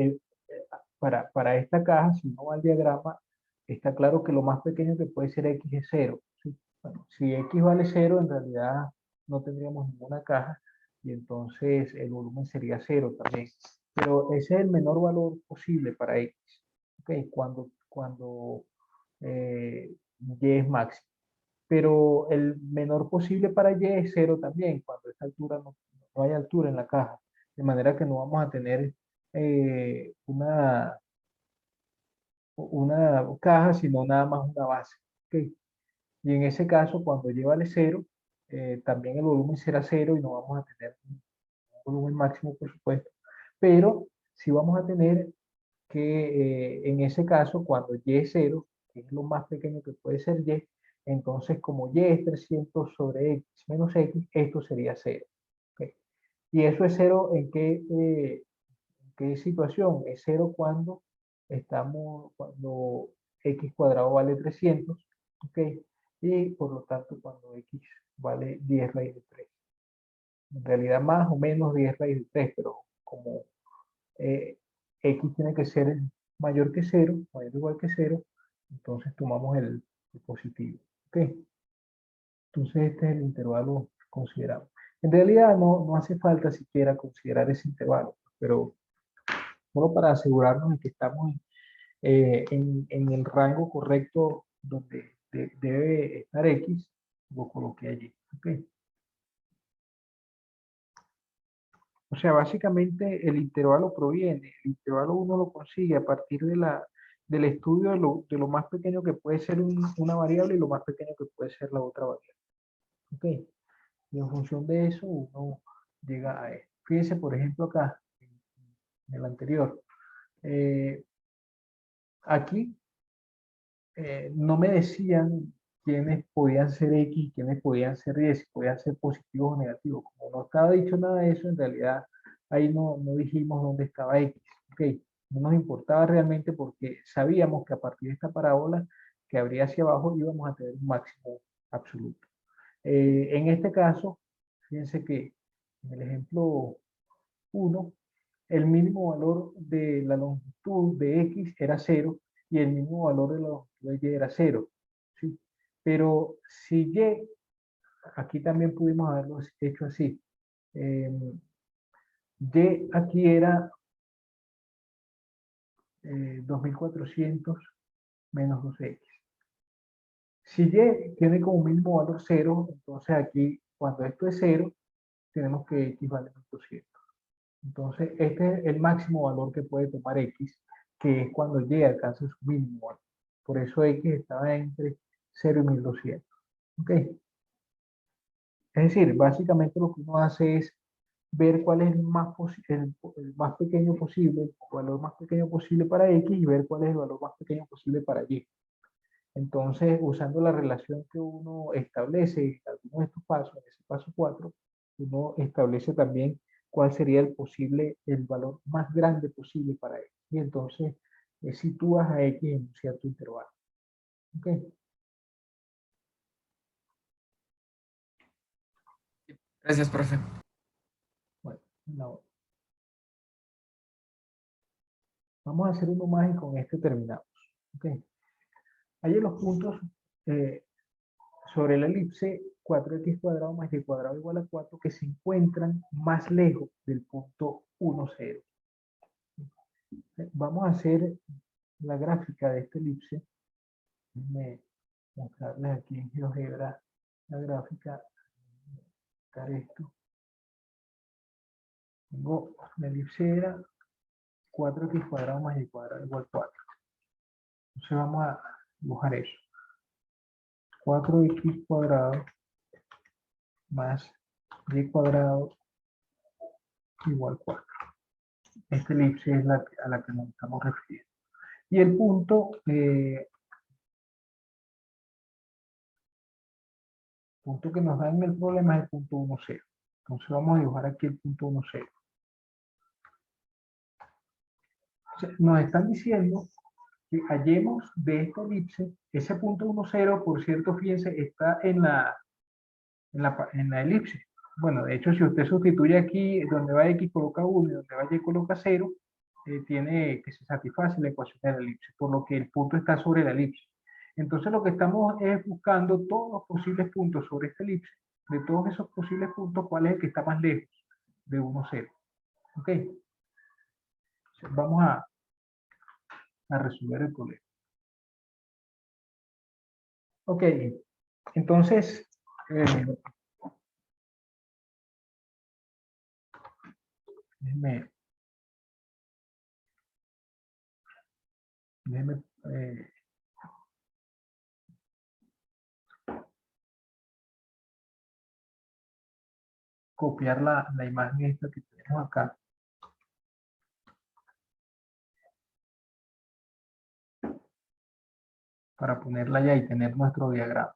para esta caja, si no va al diagrama, está claro que lo más pequeño que puede ser x es 0. ¿Sí? Bueno, si x vale 0, en realidad no tendríamos ninguna caja y entonces el volumen sería 0 también. Pero ese es el menor valor posible para x. ¿Okay? Cuando y es máximo. Pero el menor posible para y es 0 también, cuando esta altura no hay altura en la caja. De manera que no vamos a tener una caja, sino nada más una base. ¿Okay? Y en ese caso, cuando y vale 0, también el volumen será 0 y no vamos a tener un volumen máximo, por supuesto. Pero sí vamos a tener que en ese caso, cuando y es 0, que es lo más pequeño que puede ser y, entonces como y es 300 sobre x menos x, esto sería 0. ¿Okay? ¿Y eso es 0 en qué situación? Es 0 cuando x cuadrado vale 300, ¿ok? Y por lo tanto cuando x vale 10 raíz de 3. En realidad más o menos 10 raíz de 3, pero como x tiene que ser mayor que 0, mayor o igual que 0, entonces tomamos el positivo. ¿Ok? Entonces este es el intervalo considerado. En realidad no hace falta siquiera considerar ese intervalo, pero solo para asegurarnos de que estamos en el rango correcto donde debe estar x, lo coloqué allí. ¿Ok? O sea, básicamente el intervalo proviene, el intervalo uno lo consigue a partir del estudio de lo más pequeño que puede ser una variable y lo más pequeño que puede ser la otra variable. ¿Ok? Y en función de eso uno llega a esto. Fíjense, por ejemplo, acá, en el anterior. Aquí no me decían quiénes podían ser X, quiénes podían ser Y, si podían ser positivos o negativos. Como no estaba dicho nada de eso, en realidad ahí no dijimos dónde estaba X. Ok, no nos importaba realmente porque sabíamos que a partir de esta parábola que habría hacia abajo íbamos a tener un máximo absoluto. En este caso, fíjense que en el ejemplo 1, el mínimo valor de la longitud de X era 0 y el mínimo valor de la longitud de Y era 0. ¿Sí? Pero si Y, aquí también pudimos haberlo hecho así. Y aquí era 2400 menos 2X. Si Y tiene como mínimo valor 0, entonces aquí, cuando esto es 0, tenemos que X vale 1200. Entonces, este es el máximo valor que puede tomar X, que es cuando Y alcanza su mínimo valor. Por eso X estaba entre 0 y 1200. ¿Ok? Es decir, básicamente lo que uno hace es ver cuál es el más pequeño posible, el valor más pequeño posible para X y ver cuál es el valor más pequeño posible para Y. Entonces, usando la relación que uno establece en algunos de estos pasos, en ese paso 4, uno establece también cuál sería el valor más grande posible para X. Y entonces sitúas a X en un cierto intervalo. ¿Ok? Gracias, profe. Bueno, vamos a hacer uno más y con este terminamos. ¿Ok? Hay en los puntos sobre la elipse 4x cuadrado más y cuadrado igual a 4 que se encuentran más lejos del punto 1, 0. Vamos a hacer la gráfica de esta elipse. Déjenme mostrarles aquí en GeoGebra la gráfica. Buscar esto. Tengo la elipse era 4x cuadrado más y cuadrado igual a 4. Entonces vamos a dibujar eso. 4x cuadrado más y cuadrado igual a 4. Esta elipse es a la que nos estamos refiriendo. Y el punto que nos da en el problema es el punto 1, 0. Entonces vamos a dibujar aquí el punto 1, 0. Nos están diciendo que hallemos de esta elipse, ese punto 1, 0, por cierto, fíjense, está en la elipse. Bueno, de hecho, si usted sustituye aquí, donde va X coloca 1 y donde va Y coloca 0, que se satisface la ecuación de la elipse, por lo que el punto está sobre la elipse. Entonces lo que estamos es buscando todos los posibles puntos sobre esta elipse. De todos esos posibles puntos, ¿cuál es el que está más lejos de 1, 0? ¿Ok? Vamos a resolver el problema. Ok, entonces, déjeme copiar la imagen esta que tenemos acá. Para ponerla allá y tener nuestro diagrama.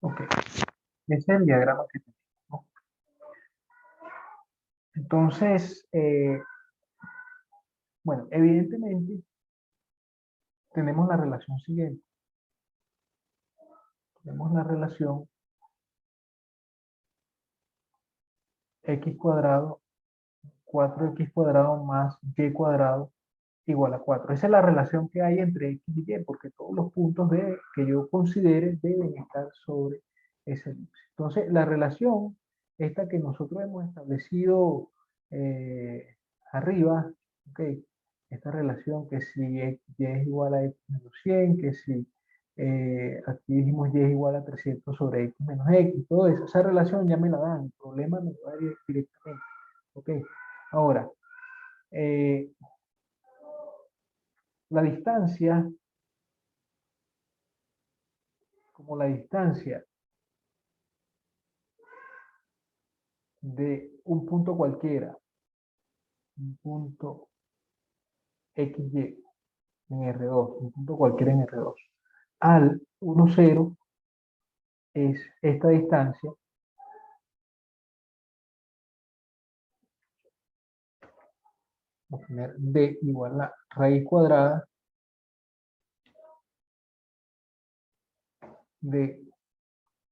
Ok, ese es el diagrama que tenemos, ¿no? Entonces, bueno, evidentemente tenemos la relación siguiente. Tenemos la relación x cuadrado, 4x cuadrado más y cuadrado igual a 4. Esa es la relación que hay entre x y y, porque todos los puntos que yo considere deben estar sobre ese elipse. Entonces, la relación, esta que nosotros hemos establecido arriba, ¿ok? Esta relación que si y es igual a x menos 100, que si aquí dijimos y es igual a 300 sobre x menos x, todo eso, esa relación ya me la dan, el problema me lo da directamente, ¿ok? Ahora, la distancia, como la distancia de un punto cualquiera, un punto XY en R2, un punto cualquiera en R2, al 1, 0, es esta distancia vamos a poner d igual a raíz cuadrada de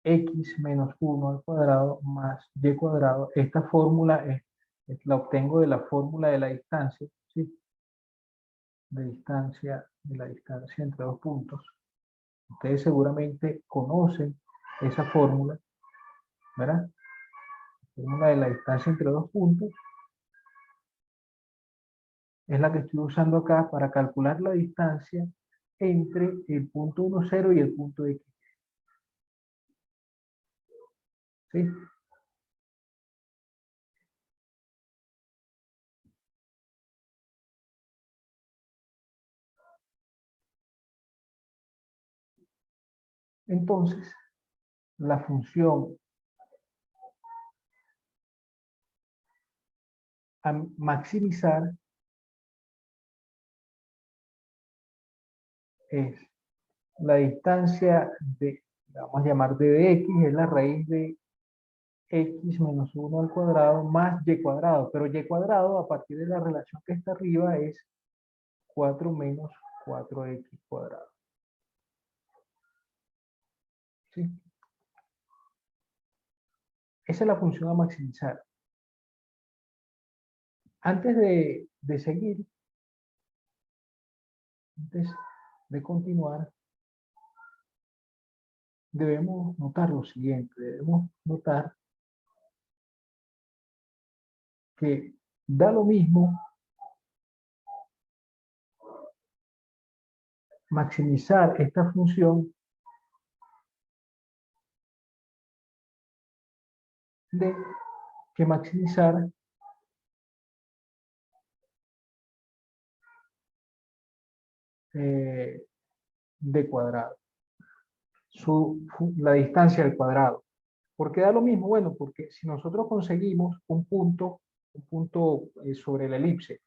x menos 1 al cuadrado más y cuadrado. Esta fórmula la obtengo de la fórmula de la distancia, ¿sí? De la distancia entre dos puntos. Ustedes seguramente conocen esa fórmula, ¿verdad? La fórmula de la distancia entre dos puntos es la que estoy usando acá para calcular la distancia entre el punto 1, 0 y el punto X. ¿Sí? Entonces, la función a maximizar es la distancia de, vamos a llamar d de x, es la raíz de x menos 1 al cuadrado más y cuadrado, pero y cuadrado a partir de la relación que está arriba es 4 menos 4x cuadrado. ¿Sí? Esa es la función a maximizar. Antes de seguir, antes de continuar, debemos notar lo siguiente. Debemos notar que da lo mismo maximizar esta función de que maximizar d cuadrado, la distancia al cuadrado. ¿Por qué da lo mismo? Bueno, porque si nosotros conseguimos un punto sobre la elipse,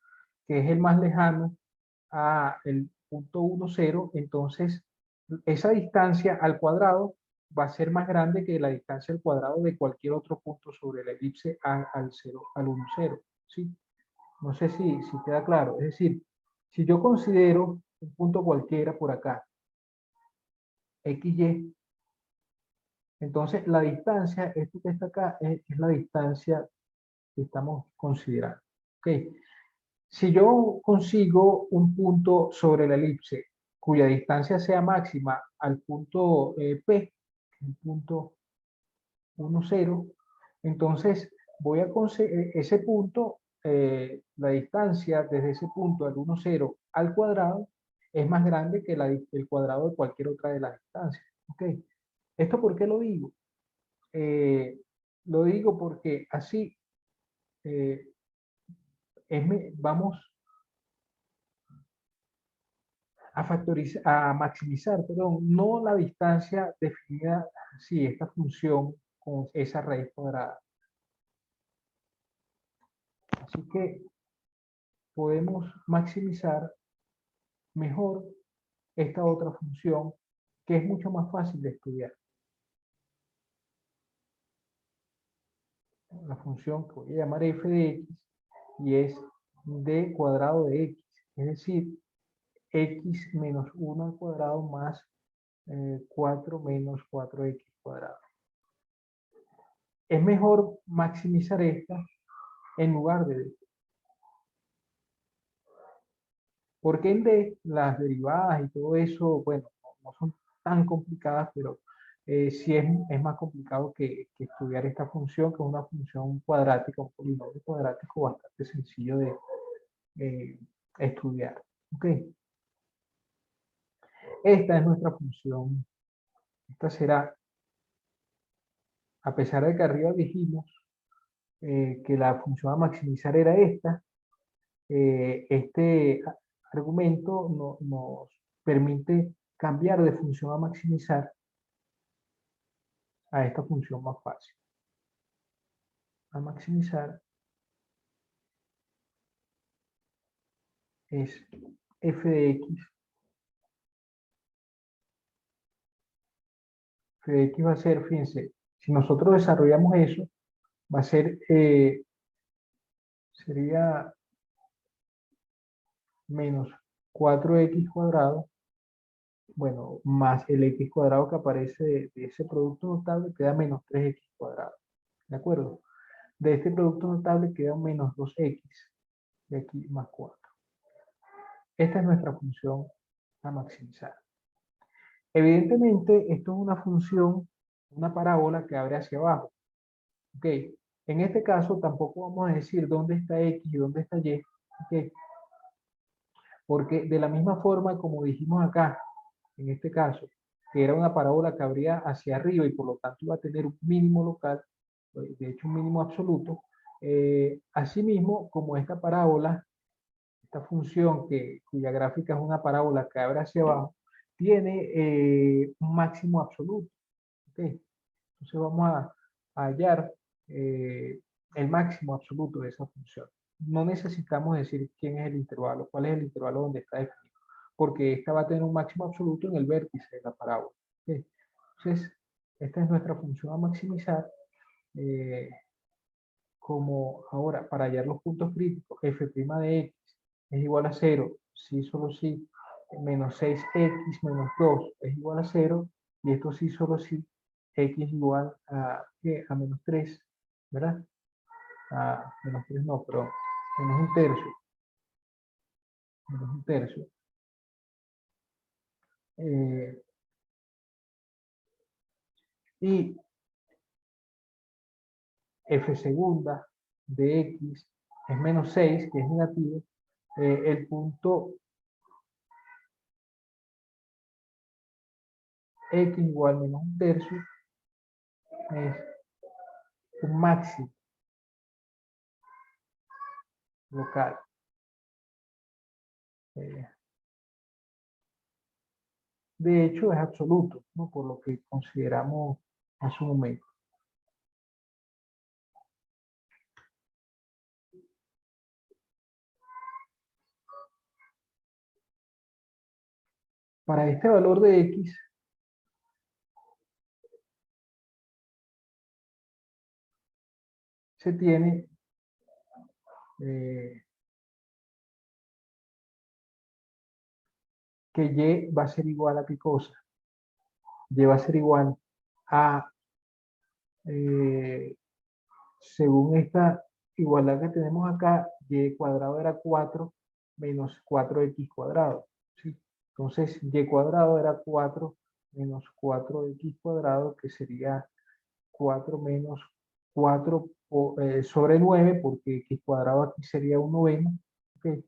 que es el más lejano a el punto 1, 0, entonces esa distancia al cuadrado va a ser más grande que la distancia al cuadrado de cualquier otro punto sobre la elipse al 0, al 1, 0. ¿Sí? No sé si queda claro. Es decir, si yo considero un punto cualquiera por acá, XY, entonces la distancia, esto que está acá, es la distancia que estamos considerando. ¿Ok? Si yo consigo un punto sobre la elipse cuya distancia sea máxima al punto P, el punto 1, 0, entonces voy a conseguir ese punto, la distancia desde ese punto al 1, 0 al cuadrado es más grande que el cuadrado de cualquier otra de las distancias. ¿Ok? ¿Esto por qué lo digo? Lo digo porque así eh, vamos a factorizar, a maximizar, perdón, no la distancia definida, sí, esta función con esa raíz cuadrada. Así que podemos maximizar mejor esta otra función que es mucho más fácil de estudiar. La función que voy a llamar f de x y es d cuadrado de x, es decir, x menos 1 al cuadrado más 4 menos 4x cuadrado. Es mejor maximizar esta en lugar de d. Porque en D las derivadas y todo eso, bueno, no son tan complicadas, pero sí es más complicado que estudiar esta función, que es una función cuadrática, un polinomio cuadrático bastante sencillo de estudiar. ¿Ok? Esta es nuestra función. Esta será, a pesar de que arriba dijimos que la función a maximizar era esta, este argumento nos permite cambiar de función a maximizar a esta función más fácil. A maximizar es f de x. F de x va a ser, fíjense, si nosotros desarrollamos eso, va a ser, sería menos 4x cuadrado, bueno, más el x cuadrado que aparece de ese producto notable, queda menos 3x cuadrado. ¿De acuerdo? De este producto notable queda menos 2x, y aquí más 4. Esta es nuestra función a maximizar. Evidentemente, esto es una función, una parábola que abre hacia abajo. ¿Ok? En este caso, tampoco vamos a decir dónde está X y dónde está Y. ¿Ok? Porque de la misma forma como dijimos acá, en este caso, que era una parábola que abría hacia arriba y por lo tanto iba a tener un mínimo local, de hecho un mínimo absoluto, asimismo, como esta parábola, esta función cuya gráfica es una parábola que abre hacia abajo, tiene un máximo absoluto. ¿Okay? Entonces vamos a hallar el máximo absoluto de esa función. No necesitamos decir quién es el intervalo, cuál es el intervalo donde está definido, porque esta va a tener un máximo absoluto en el vértice de la parábola. ¿Okay? Entonces, esta es nuestra función a maximizar. Como ahora, para hallar los puntos críticos, f' de x es igual a 0, si solo si, menos 6x menos 2 es igual a 0, y esto sí solo si x igual a, ¿qué? A menos 3, ¿verdad? A menos 3 no, pero menos un tercio. Menos un tercio. Y f segunda de x es menos 6, que es negativo. El punto x igual menos un tercio es un máximo local. De hecho, es absoluto, ¿no? Por lo que consideramos hace un momento. Para este valor de x, se tiene que y va a ser igual a qué cosa. Y va a ser igual a, según esta igualdad que tenemos acá, y cuadrado era 4 menos 4x cuadrado. ¿Sí? Entonces, y cuadrado era 4 menos 4x cuadrado, que sería 4 menos 4 sobre 9, porque x cuadrado aquí sería un noveno. ¿Okay?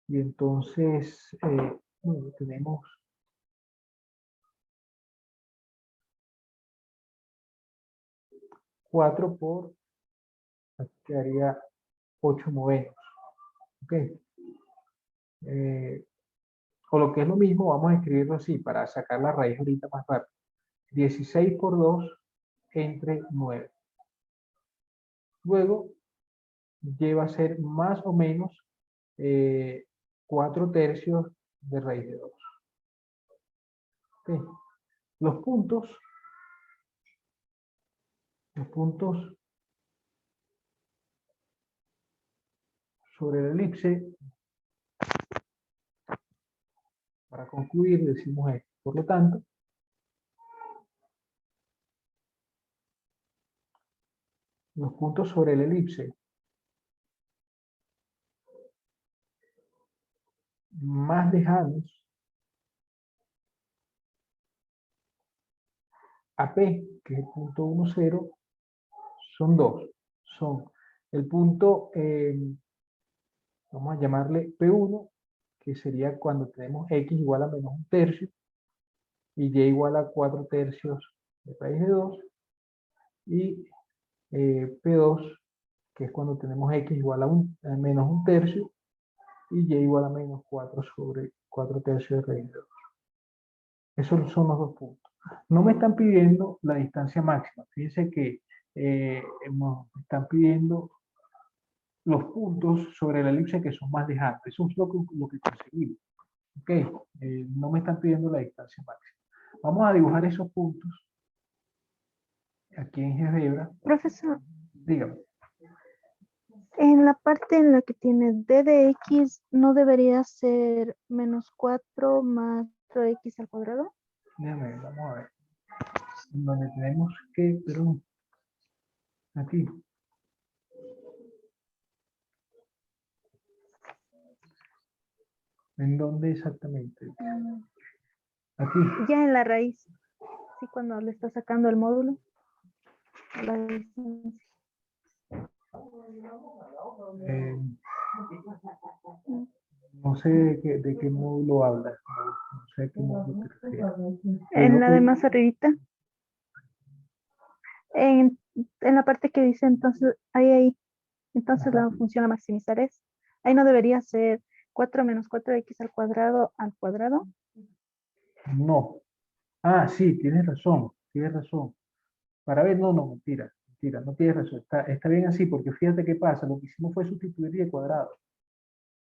Y entonces, bueno, tenemos 4 por, aquí quedaría 8 novenos. ¿Ok? O lo que es lo mismo, vamos a escribirlo así para sacar la raíz ahorita más rápido. 16 por 2 entre 9. Luego, lleva a ser más o menos 4 tercios de raíz de 2. ¿Okay? Los puntos sobre la elipse, para concluir, decimos esto. Por lo tanto, los puntos sobre la elipse más lejanos a P, que es el punto 1, 0, son dos. Son el punto, vamos a llamarle P1, que sería cuando tenemos X igual a menos un tercio, y Y igual a 4 tercios de raíz de 2, y P2, que es cuando tenemos X igual a menos un tercio, y Y igual a menos 4 sobre 4 tercios de raíz de 2. Esos son los dos puntos. No me están pidiendo la distancia máxima. Fíjense que nos están pidiendo los puntos sobre la elipse que son más lejanos. Eso es lo que conseguimos. ¿Ok? No me están pidiendo la distancia máxima. Vamos a dibujar esos puntos aquí en GeoGebra. Profesor, Dígame. en la parte en la que tiene d de x, ¿no debería ser menos 4 más 4x al cuadrado? Déjame ver, vamos a ver. En donde tenemos que, pero aquí. ¿En dónde exactamente? Aquí. Ya en la raíz. Sí, cuando le está sacando el módulo. La distancia. No sé de qué módulo habla. No sé a qué módulo te refieres. En la de más arribita. En la parte que dice entonces, ahí. Entonces Ajá. la función a maximizar es, ahí no debería ser 4 menos 4x al cuadrado. No. Ah, sí, tienes razón. Tienes razón. Para ver, no, mentira. Mentira, no tienes razón. Está bien así, porque fíjate qué pasa. Lo que hicimos fue sustituir y cuadrado.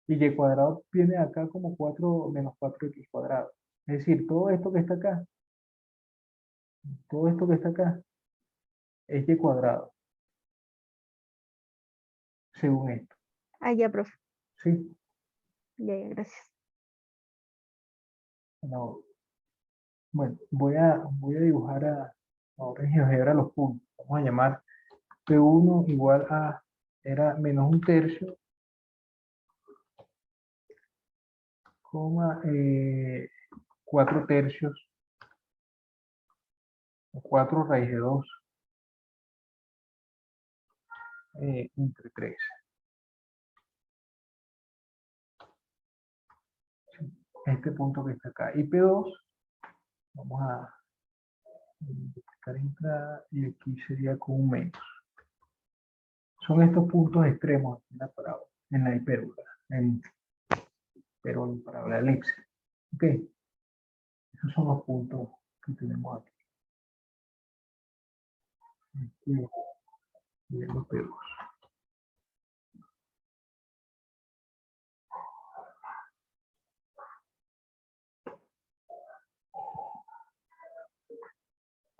Y y cuadrado viene acá como 4 menos 4x cuadrado. Es decir, todo esto que está acá, es y cuadrado, según esto. Ah, ya, profe. ¿Sí? Ya, gracias. No. Bueno, voy a dibujar ahora en GeoGebra los puntos. Vamos a llamar P1 igual a, era menos un tercio, coma 4 tercios, o 4 raíz de 2, entre 3. Este punto que está acá. Y P2, vamos a multiplicar entrada, y aquí sería con un menos. Son estos puntos extremos en la parábola, en la hipérbola, pero en parábola elipse. ¿Ok? Esos son los puntos que tenemos aquí. Y los P2.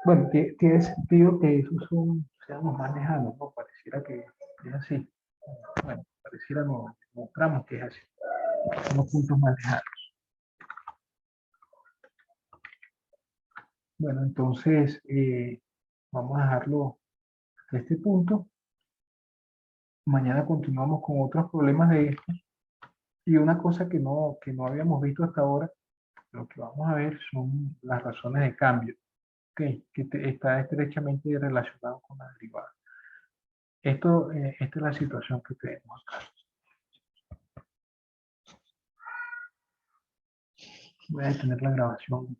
Bueno, tiene sentido que esos sean los más lejanos, ¿no? Pareciera que Es así. Bueno, pareciera no, mostramos que es así. Son los puntos más lejanos. Bueno, entonces vamos a dejarlo hasta este punto. Mañana continuamos con otros problemas de estos. Y una cosa que no habíamos visto hasta ahora, lo que vamos a ver son las razones de cambio, ¿okay? Está estrechamente relacionado con la derivada. Esta es la situación que tenemos acá. Voy a detener la grabación.